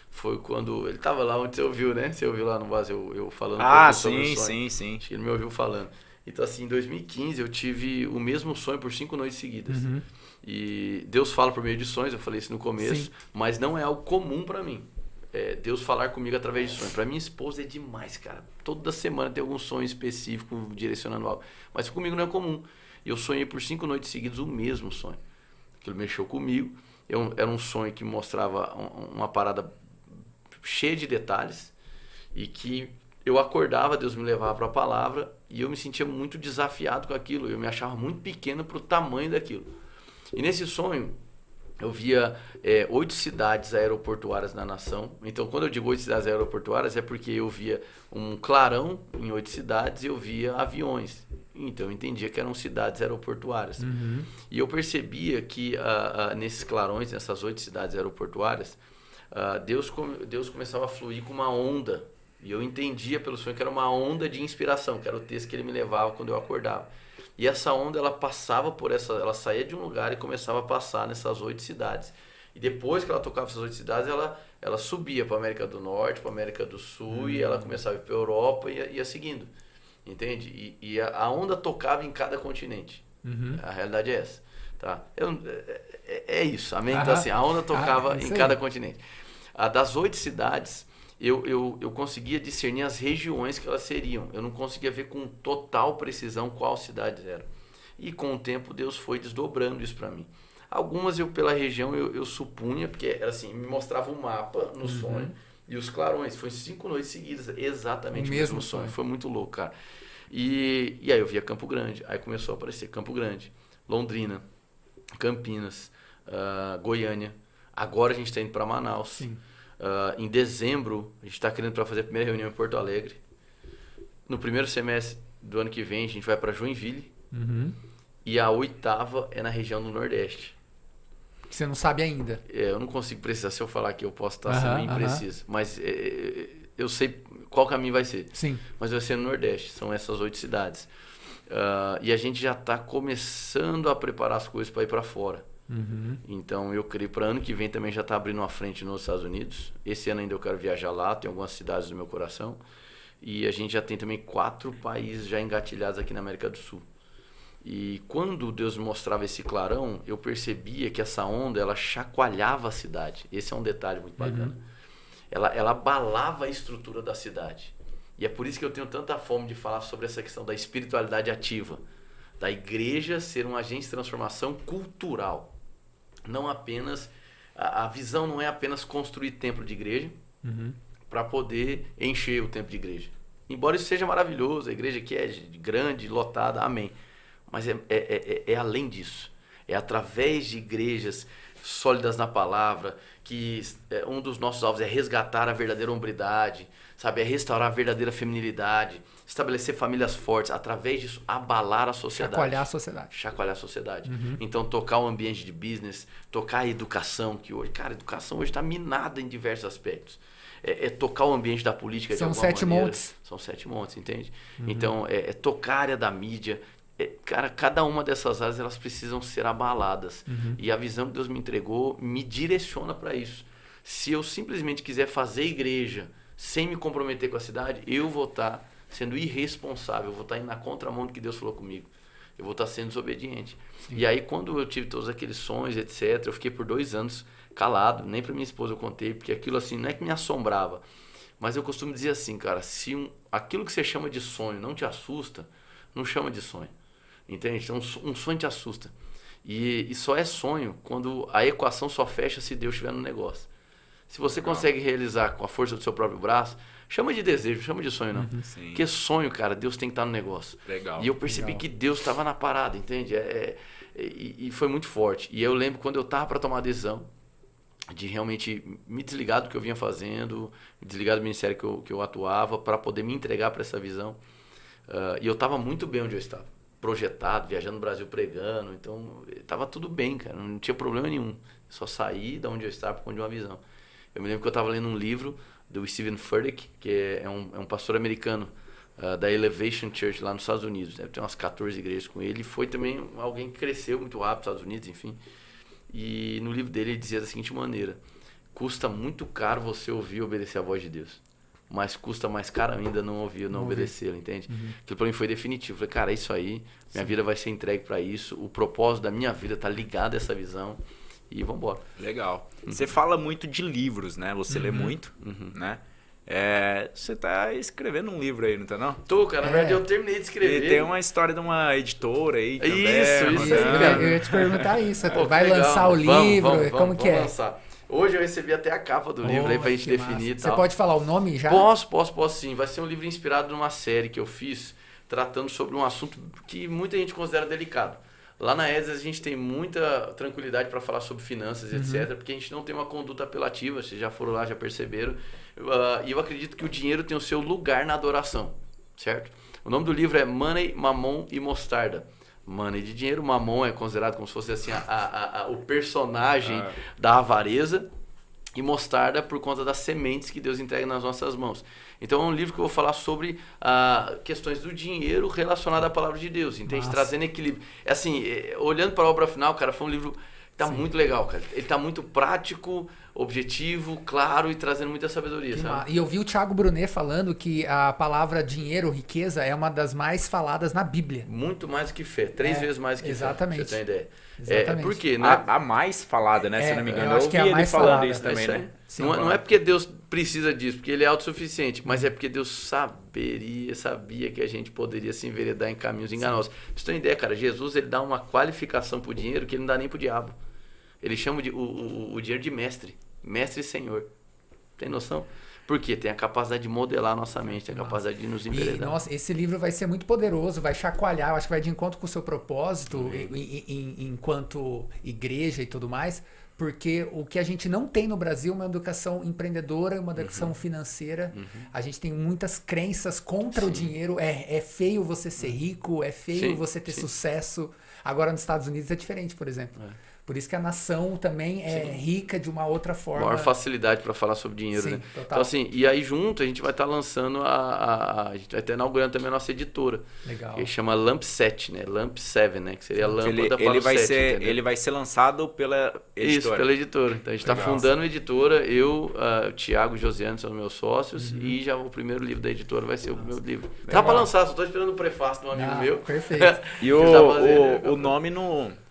[SPEAKER 3] foi quando... Ele tava lá onde você ouviu, né? Você ouviu lá no vaso eu falando um pouco sobre o sonho.
[SPEAKER 1] sim.
[SPEAKER 3] Acho que ele me ouviu falando. Então, assim, em 2015 eu tive o mesmo sonho por 5 noites seguidas. E Deus fala por meio de sonhos, eu falei isso no começo, mas não é algo comum pra mim. Deus falar comigo através de sonhos. Pra minha esposa é demais, cara. Toda semana tem algum sonho específico direcionando algo. Mas comigo não é comum. E eu sonhei por 5 noites seguidas o mesmo sonho. Aquilo mexeu comigo. Era um sonho que mostrava uma parada cheia de detalhes. E que eu acordava, Deus me levava para a palavra. E eu me sentia muito desafiado com aquilo. Eu me achava muito pequeno pro tamanho daquilo. E nesse sonho, eu via 8 cidades aeroportuárias na nação. Então, quando eu digo 8 cidades aeroportuárias, é porque eu via um clarão em 8 cidades e eu via aviões. Então, eu entendia que eram cidades aeroportuárias. E eu percebia que nesses clarões, nessas 8 cidades aeroportuárias, Deus começava a fluir com uma onda. E eu entendia pelo sonho que era uma onda de inspiração, que era o texto que ele me levava quando eu acordava. E essa onda, ela passava ela saía de um lugar e começava a passar nessas 8 cidades. E depois que ela tocava essas 8 cidades, ela subia para a América do Norte, para a América do Sul, e ela começava a ir para a Europa e ia seguindo. Entende? E a onda tocava em cada continente. A realidade é essa. Tá? É isso, amém? Então, assim, a onda tocava em cada continente. Das 8 cidades... Eu conseguia discernir as regiões que elas seriam. Eu não conseguia ver com total precisão qual cidades eram. E com o tempo Deus foi desdobrando isso para mim. Algumas pela região eu supunha, porque era assim, me mostrava um mapa no sonho e os clarões. Foi 5 noites seguidas, exatamente o mesmo sonho. Foi muito louco, cara. E aí eu via Campo Grande. Aí começou a aparecer Campo Grande, Londrina, Campinas, Goiânia. Agora a gente está indo para Manaus.
[SPEAKER 2] Sim.
[SPEAKER 3] Em dezembro, a gente está querendo para fazer a primeira reunião em Porto Alegre. No primeiro semestre do ano que vem, a gente vai para Joinville. E a 8ª é na região do Nordeste.
[SPEAKER 2] Que você não sabe ainda.
[SPEAKER 3] Eu não consigo precisar. Se eu falar que eu posso estar sendo impreciso. Mas eu sei qual caminho vai ser.
[SPEAKER 2] Sim.
[SPEAKER 3] Mas vai ser no Nordeste. São essas 8 cidades. E a gente já está começando a preparar as coisas para ir para fora. Então eu creio para ano que vem também já está abrindo uma frente nos Estados Unidos. Esse ano ainda eu quero viajar lá, tem algumas cidades do meu coração. E a gente já tem também 4 países já engatilhados aqui na América do Sul. E quando Deus me mostrava esse clarão, eu percebia que essa onda, ela chacoalhava a cidade. Esse é um detalhe muito bacana. Ela abalava a estrutura da cidade. E é por isso que eu tenho tanta fome de falar sobre essa questão da espiritualidade ativa. Da igreja ser um agente de transformação cultural. Não apenas... A visão não é apenas construir templo de igreja para poder encher o templo de igreja. Embora isso seja maravilhoso, a igreja aqui é grande, lotada, amém. Mas é além disso. É através de igrejas sólidas na palavra, que um dos nossos alvos é resgatar a verdadeira hombridade, sabe? É restaurar a verdadeira feminilidade, estabelecer famílias fortes, através disso, abalar a sociedade. Chacoalhar a sociedade. Então, tocar o ambiente de business, tocar a educação, que hoje, cara, a educação hoje está minada em diversos aspectos. Tocar o ambiente da política de alguma maneira.
[SPEAKER 2] São 7 montes.
[SPEAKER 3] São 7 montes, entende? Então, tocar a área da mídia. Cara, cada uma dessas áreas, elas precisam ser abaladas. E a visão que Deus me entregou me direciona para isso. Se eu simplesmente quiser fazer igreja sem me comprometer com a cidade, eu vou estar sendo irresponsável, eu vou estar indo na contramão do que Deus falou comigo. Eu vou estar sendo desobediente. Sim. E aí, quando eu tive todos aqueles sonhos, etc., eu fiquei por 2 anos calado, nem para minha esposa eu contei, porque aquilo assim, não é que me assombrava, mas eu costumo dizer assim, cara, se aquilo que você chama de sonho não te assusta, não chama de sonho, entende? Então, um sonho te assusta. E só é sonho quando a equação só fecha se Deus estiver no negócio. Se você consegue realizar com a força do seu próprio braço, chama de desejo, chama de sonho não. Porque sonho, cara, Deus tem que estar no negócio.
[SPEAKER 1] Legal.
[SPEAKER 3] E eu percebi que Deus estava na parada, entende? E foi muito forte. E eu lembro quando eu estava para tomar a decisão de realmente me desligar do que eu vinha fazendo, me desligar do ministério que eu atuava, para poder me entregar para essa visão. E eu estava muito bem onde eu estava. Projetado, viajando no Brasil pregando. Então, estava tudo bem, cara. Não tinha problema nenhum. Só saí de onde eu estava por conta de uma visão. Eu me lembro que eu estava lendo um livro do Steven Furtick, que é um pastor americano da Elevation Church lá nos Estados Unidos. Deve ter umas 14 igrejas com ele. E foi também alguém que cresceu muito rápido nos Estados Unidos, enfim. E no livro dele ele dizia da seguinte maneira: custa muito caro você ouvir e obedecer a voz de Deus, mas custa mais caro ainda não ouvir, não obedecê-lo, entende? Aquilo para mim foi definitivo. Eu falei, cara, é isso aí, minha vida vai ser entregue para isso, o propósito da minha vida está ligado a essa visão e vamos embora.
[SPEAKER 1] Legal. Você fala muito de livros, né? Você lê muito, né? Você tá escrevendo um livro aí, não tá não?
[SPEAKER 3] Tô, cara, na verdade eu terminei de escrever.
[SPEAKER 1] E tem uma história de uma editora aí também.
[SPEAKER 3] Isso.
[SPEAKER 2] Eu ia te perguntar isso. Vai lançar o livro? Como que é?
[SPEAKER 3] Vamos lançar. Hoje eu recebi até a capa do livro aí pra gente definir e tal.
[SPEAKER 2] Você pode falar o nome já?
[SPEAKER 3] Posso sim. Vai ser um livro inspirado numa série que eu fiz, tratando sobre um assunto que muita gente considera delicado. Lá na ESA a gente tem muita tranquilidade para falar sobre finanças, etc., porque a gente não tem uma conduta apelativa, vocês já foram lá, já perceberam. E eu acredito que o dinheiro tem o seu lugar na adoração, certo? O nome do livro é Money, Mamon e Mostarda. Money de dinheiro, Mamon é considerado como se fosse assim, o personagem da avareza, e mostarda por conta das sementes que Deus entrega nas nossas mãos. Então é um livro que eu vou falar sobre questões do dinheiro relacionado à palavra de Deus, entende? Trazendo equilíbrio. Assim, olhando para a obra final, cara, foi um livro que tá muito legal, cara. Ele tá muito prático, objetivo, claro e trazendo muita sabedoria, sabe?
[SPEAKER 2] E eu vi o Thiago Brunet falando que a palavra dinheiro, riqueza, é uma das mais faladas na Bíblia.
[SPEAKER 3] Muito mais do que fé, 3 vezes mais do que fé, pra você ter uma ideia.
[SPEAKER 2] Exatamente.
[SPEAKER 3] Por quê?
[SPEAKER 1] A mais falada, né? Se eu não me engano.
[SPEAKER 2] Eu acho que é a mais
[SPEAKER 1] falando
[SPEAKER 2] falada.
[SPEAKER 1] isso também, né?
[SPEAKER 3] Sim, não é porque Deus precisa disso, porque Ele é autossuficiente, mas é porque Deus sabia que a gente poderia se enveredar em caminhos enganosos. Pra você ter uma ideia, cara, Jesus ele dá uma qualificação pro dinheiro que ele não dá nem pro diabo. Ele chama o dinheiro de mestre e senhor. Tem noção? Porque tem a capacidade de modelar a nossa mente, tem a capacidade de nos enveredar.
[SPEAKER 2] E, nossa, esse livro vai ser muito poderoso, vai chacoalhar, eu acho que vai de encontro com o seu propósito enquanto igreja e tudo mais, porque o que a gente não tem no Brasil é uma educação empreendedora, uma educação financeira. A gente tem muitas crenças contra o dinheiro. É feio você ser rico, é feio você ter sucesso. Agora nos Estados Unidos é diferente, por exemplo. Por isso que a nação também é rica de uma outra forma.
[SPEAKER 3] Maior facilidade para falar sobre dinheiro, né? Total. Então, assim, e aí junto a gente vai estar lançando a gente vai estar inaugurando também a nossa editora.
[SPEAKER 2] Legal.
[SPEAKER 3] Que chama Lamp 7, né? Lamp 7, né? Que seria a lâmpada para o 7.
[SPEAKER 1] Ele vai ser lançado pela editora.
[SPEAKER 3] Isso, pela editora. Então a gente está fundando uma editora, eu, o Thiago e o Josiane são meus sócios, e já o primeiro livro da editora vai ser o meu livro. Tá para lançar, só estou esperando o prefácio de um amigo meu.
[SPEAKER 2] Perfeito.
[SPEAKER 1] E o nome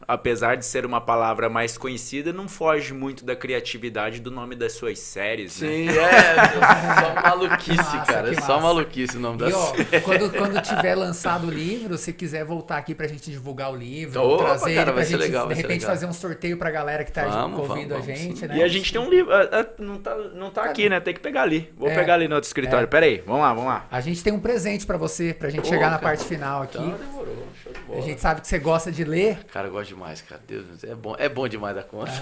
[SPEAKER 1] apesar de ser uma palavra mais conhecida, não foge muito da criatividade do nome das suas séries, né?
[SPEAKER 3] Sim, só maluquice, cara. É só maluquice o nome da série.
[SPEAKER 2] Quando tiver lançado o livro, se quiser voltar aqui pra gente divulgar o livro, trazer
[SPEAKER 3] cara,
[SPEAKER 2] ele pra
[SPEAKER 3] gente,
[SPEAKER 2] legal, de repente fazer um sorteio pra galera que tá ouvindo a gente, né?
[SPEAKER 1] E a gente tem um livro, não tá aqui, né? Tem que pegar ali. Vou pegar ali no outro escritório. Pera aí, vamos lá.
[SPEAKER 2] A gente tem um presente pra você, pra gente chegar na parte final aqui.
[SPEAKER 3] Então demorou, show de bola. bola.
[SPEAKER 2] A gente sabe que você gosta de ler.
[SPEAKER 3] Cara, eu gosto demais, cara. Deus, é bom demais da conta.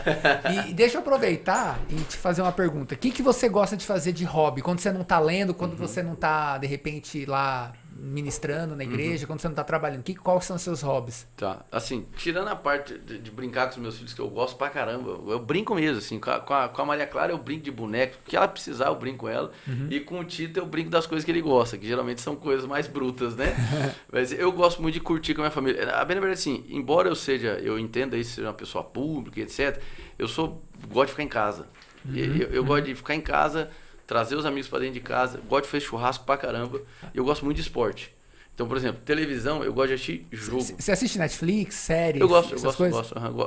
[SPEAKER 2] E deixa eu aproveitar e te fazer uma pergunta. O que você gosta de fazer de hobby? Quando você não tá lendo, quando você não tá, de repente, lá ministrando na igreja, quando você não tá trabalhando, quais são os seus hobbies?
[SPEAKER 3] Tá, assim, tirando a parte de brincar com os meus filhos, que eu gosto pra caramba, eu brinco mesmo, assim, com a Maria Clara eu brinco de boneco, o que ela precisar eu brinco com ela, e com o Tito eu brinco das coisas que ele gosta, que geralmente são coisas mais brutas, né? Mas eu gosto muito de curtir com a minha família. A bem na verdade, assim, embora eu entenda isso, seja uma pessoa pública, etc., gosto de ficar em casa. Eu gosto de ficar em casa, trazer os amigos pra dentro de casa, gosto de fazer churrasco pra caramba, e eu gosto muito de esporte. Então, por exemplo, televisão, eu gosto de assistir jogo.
[SPEAKER 2] Você assiste Netflix, séries?
[SPEAKER 3] Eu gosto. Eu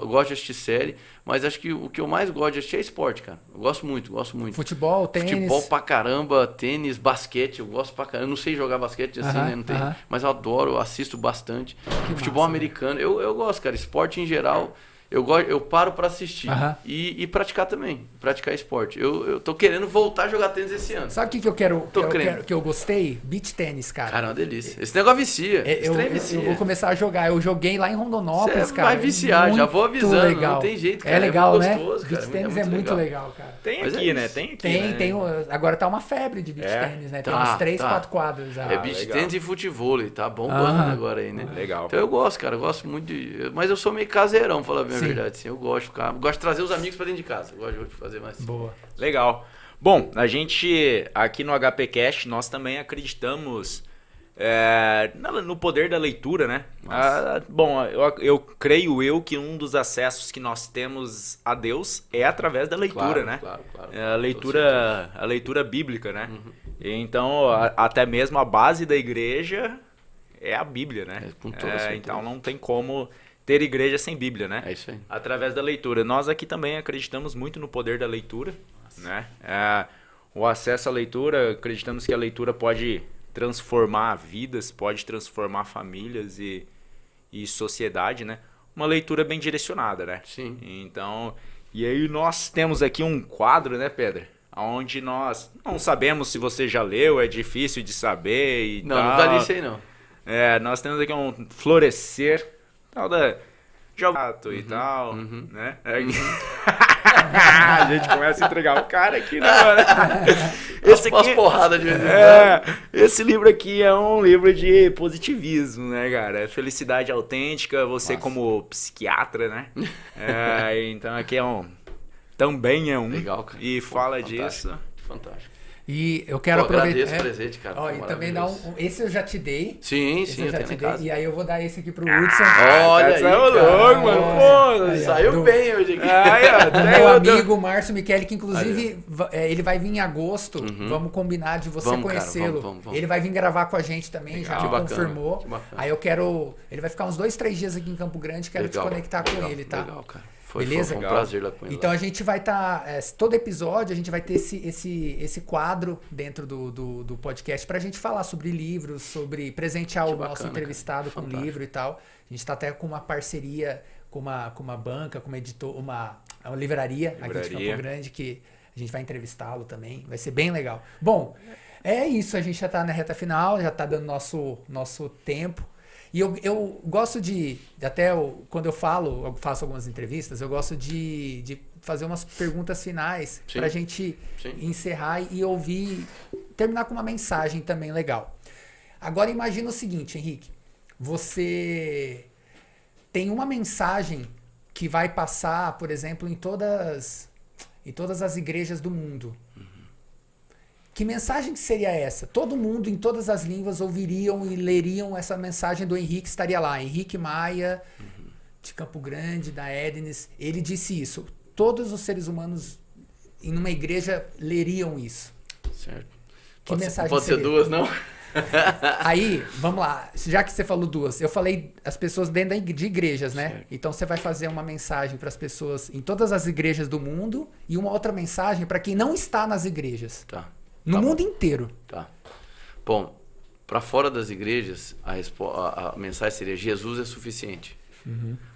[SPEAKER 3] gosto de assistir série, mas acho que o que eu mais gosto de assistir é esporte, cara. Eu gosto muito.
[SPEAKER 2] Futebol, tênis?
[SPEAKER 3] Futebol pra caramba, tênis, basquete, eu gosto pra caramba. Eu não sei jogar basquete assim, né? Não tem, mas eu adoro, eu assisto bastante. Futebol massa, americano, eu gosto, cara. Esporte em geral, eu paro pra assistir e praticar também. Praticar esporte. Eu tô querendo voltar a jogar tênis esse ano.
[SPEAKER 2] Sabe o que eu gostei? Beach tênis, cara.
[SPEAKER 3] Cara, é uma delícia. Esse negócio vicia.
[SPEAKER 2] Eu vou começar a jogar. Eu joguei lá em Rondonópolis, cara.
[SPEAKER 3] Vai viciar, já vou avisando.
[SPEAKER 2] Legal.
[SPEAKER 3] Não tem jeito, cara.
[SPEAKER 2] É legal,
[SPEAKER 3] muito
[SPEAKER 2] né?
[SPEAKER 3] gostoso, cara.
[SPEAKER 2] Beach tênis é muito legal, cara.
[SPEAKER 1] Tem aqui, né? Tem aqui.
[SPEAKER 2] Tem. Agora tá uma febre de beach tênis, né? Tem umas 3, 4 quadras já.
[SPEAKER 3] É beach tênis e futevôlei, tá bombando agora aí, né?
[SPEAKER 1] Legal.
[SPEAKER 3] Então eu gosto, cara. Eu gosto muito de. Mas eu sou meio caseirão, pra falar a verdade. Assim, eu gosto de ficar. Gosto de trazer os amigos pra dentro de casa. Eu gosto de fazer mais.
[SPEAKER 2] Boa.
[SPEAKER 1] Legal. Bom, a gente aqui no HPcast, nós também acreditamos no poder da leitura, né? Bom, eu creio que um dos acessos que nós temos a Deus é através da leitura, né?
[SPEAKER 3] Claro.
[SPEAKER 1] A leitura bíblica, né? Então, até mesmo a base da igreja é a Bíblia, né?
[SPEAKER 3] Com toda certeza.
[SPEAKER 1] Então não tem como ter igreja sem Bíblia, né?
[SPEAKER 3] É isso aí.
[SPEAKER 1] Através da leitura. Nós aqui também acreditamos muito no poder da leitura, né? O acesso à leitura, acreditamos que a leitura pode transformar vidas, pode transformar famílias e sociedade, né? Uma leitura bem direcionada, né?
[SPEAKER 3] Sim.
[SPEAKER 1] Então, e aí nós temos aqui um quadro, né, Pedro? Onde nós não sabemos se você já leu, é difícil de saber e tal.
[SPEAKER 3] Nunca li isso aí, não.
[SPEAKER 1] Nós temos aqui um florescer, tal da jogato e tal, né? A gente começa a entregar o cara aqui, né, mano?
[SPEAKER 3] Umas porradas de vez em quando.
[SPEAKER 1] Esse livro aqui é um livro de positivismo, né, cara? Felicidade autêntica, você como psiquiatra, né? Então aqui também é um.
[SPEAKER 3] Legal, cara.
[SPEAKER 1] E fala
[SPEAKER 3] fantástico,
[SPEAKER 1] disso.
[SPEAKER 3] Fantástico.
[SPEAKER 2] E eu quero aproveitar.
[SPEAKER 3] Agradeço o presente, cara.
[SPEAKER 2] E também dar esse eu já te dei.
[SPEAKER 3] Sim,
[SPEAKER 2] eu
[SPEAKER 3] já
[SPEAKER 2] te dei. E aí eu vou dar esse aqui pro Hudson.
[SPEAKER 3] Olha aí,
[SPEAKER 1] louco, mano. Pô,
[SPEAKER 3] saiu bem hoje aqui.
[SPEAKER 2] Meu amigo Márcio Michele, que inclusive ele vai vir em agosto. Vamos combinar de você conhecê-lo.
[SPEAKER 3] Vamos.
[SPEAKER 2] Ele vai vir gravar com a gente também, já me confirmou.
[SPEAKER 3] Bacana.
[SPEAKER 2] Aí ele vai ficar uns 2, 3 dias aqui em Campo Grande, quero te conectar com ele, tá?
[SPEAKER 3] Legal, cara.
[SPEAKER 2] Beleza?
[SPEAKER 3] Foi um prazer lá com ele.
[SPEAKER 2] Então a gente vai estar, todo episódio a gente vai ter esse quadro dentro do podcast pra gente falar sobre livros, sobre presentear o nosso entrevistado com livro e tal. A gente tá até com uma parceria com uma banca, com uma livraria aqui de Campo Grande, que a gente vai entrevistá-lo também. Vai ser bem legal. Bom, é isso, a gente já tá na reta final, já tá dando nosso tempo. E eu gosto quando eu faço algumas entrevistas, eu gosto de fazer umas perguntas finais pra gente encerrar e terminar com uma mensagem também legal. Agora imagina o seguinte, Henrique, você tem uma mensagem que vai passar, por exemplo, em todas as igrejas do mundo. Que mensagem que seria essa? Todo mundo, em todas as línguas, ouviriam e leriam essa mensagem do Henrique, estaria lá. Henrique Maia, de Campo Grande, da Ednes. Ele disse isso. Todos os seres humanos em uma igreja leriam isso.
[SPEAKER 3] Certo.
[SPEAKER 2] Que mensagem
[SPEAKER 3] pode
[SPEAKER 2] seria?
[SPEAKER 3] Ser duas, não?
[SPEAKER 2] Aí, vamos lá. Já que você falou duas, eu falei as pessoas dentro de igrejas, né?
[SPEAKER 3] Certo.
[SPEAKER 2] Então você vai fazer uma mensagem para as pessoas em todas as igrejas do mundo e uma outra mensagem para quem não está nas igrejas.
[SPEAKER 3] Tá.
[SPEAKER 2] No mundo inteiro.
[SPEAKER 3] Tá. Bom, para fora das igrejas, a mensagem seria: Jesus é suficiente.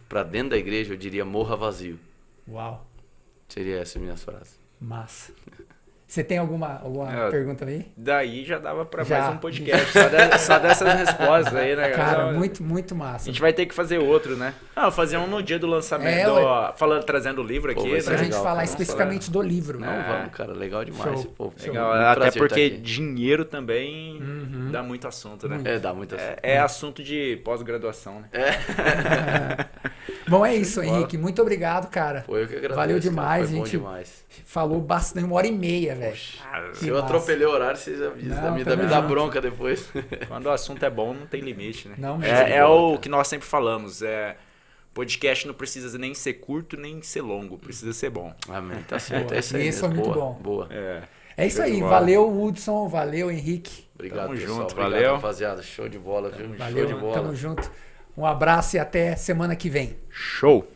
[SPEAKER 3] Para dentro da igreja, eu diria: morra vazio.
[SPEAKER 2] Uau.
[SPEAKER 3] Seria essa a minha frase.
[SPEAKER 2] Massa. Você tem alguma pergunta aí?
[SPEAKER 1] Daí já dava pra mais um podcast, só dessas respostas aí, né?
[SPEAKER 2] Cara, muito, muito massa.
[SPEAKER 1] A gente vai ter que fazer outro, né? Fazer um no dia do lançamento, trazendo o livro aqui, né?
[SPEAKER 2] Pra gente falar especificamente do livro.
[SPEAKER 3] Não, vamos, cara, legal demais.
[SPEAKER 2] Show.
[SPEAKER 1] Legal, até porque dinheiro também dá muito assunto, né?
[SPEAKER 3] Dá muito assunto.
[SPEAKER 1] É assunto de pós-graduação, né?
[SPEAKER 2] Bom, é isso, Henrique. Muito obrigado, cara.
[SPEAKER 3] Foi eu que agradeço.
[SPEAKER 2] Valeu demais,
[SPEAKER 3] cara. Foi bom
[SPEAKER 2] gente.
[SPEAKER 3] Demais.
[SPEAKER 2] Falou bastante, 1h30, velho.
[SPEAKER 3] Se eu atropelei o horário, vocês avisam. Me dá bronca depois.
[SPEAKER 1] Quando o assunto é bom, não tem limite, né?
[SPEAKER 2] Não,
[SPEAKER 1] é o que nós sempre falamos. Podcast não precisa nem ser curto, nem ser longo. Precisa ser bom.
[SPEAKER 3] Amém. Tá certo. É isso aí.
[SPEAKER 2] Isso é muito bom.
[SPEAKER 3] Boa.
[SPEAKER 2] É isso aí. Valeu, Hudson. Valeu, Henrique.
[SPEAKER 3] Obrigado,
[SPEAKER 1] tamo
[SPEAKER 3] pessoal.
[SPEAKER 1] junto.
[SPEAKER 3] Obrigado,
[SPEAKER 1] valeu.
[SPEAKER 3] rapaziada. Show de bola, viu?
[SPEAKER 2] Valeu,
[SPEAKER 3] Show de bola.
[SPEAKER 2] Tamo junto. Um abraço e até semana que vem.
[SPEAKER 1] Show.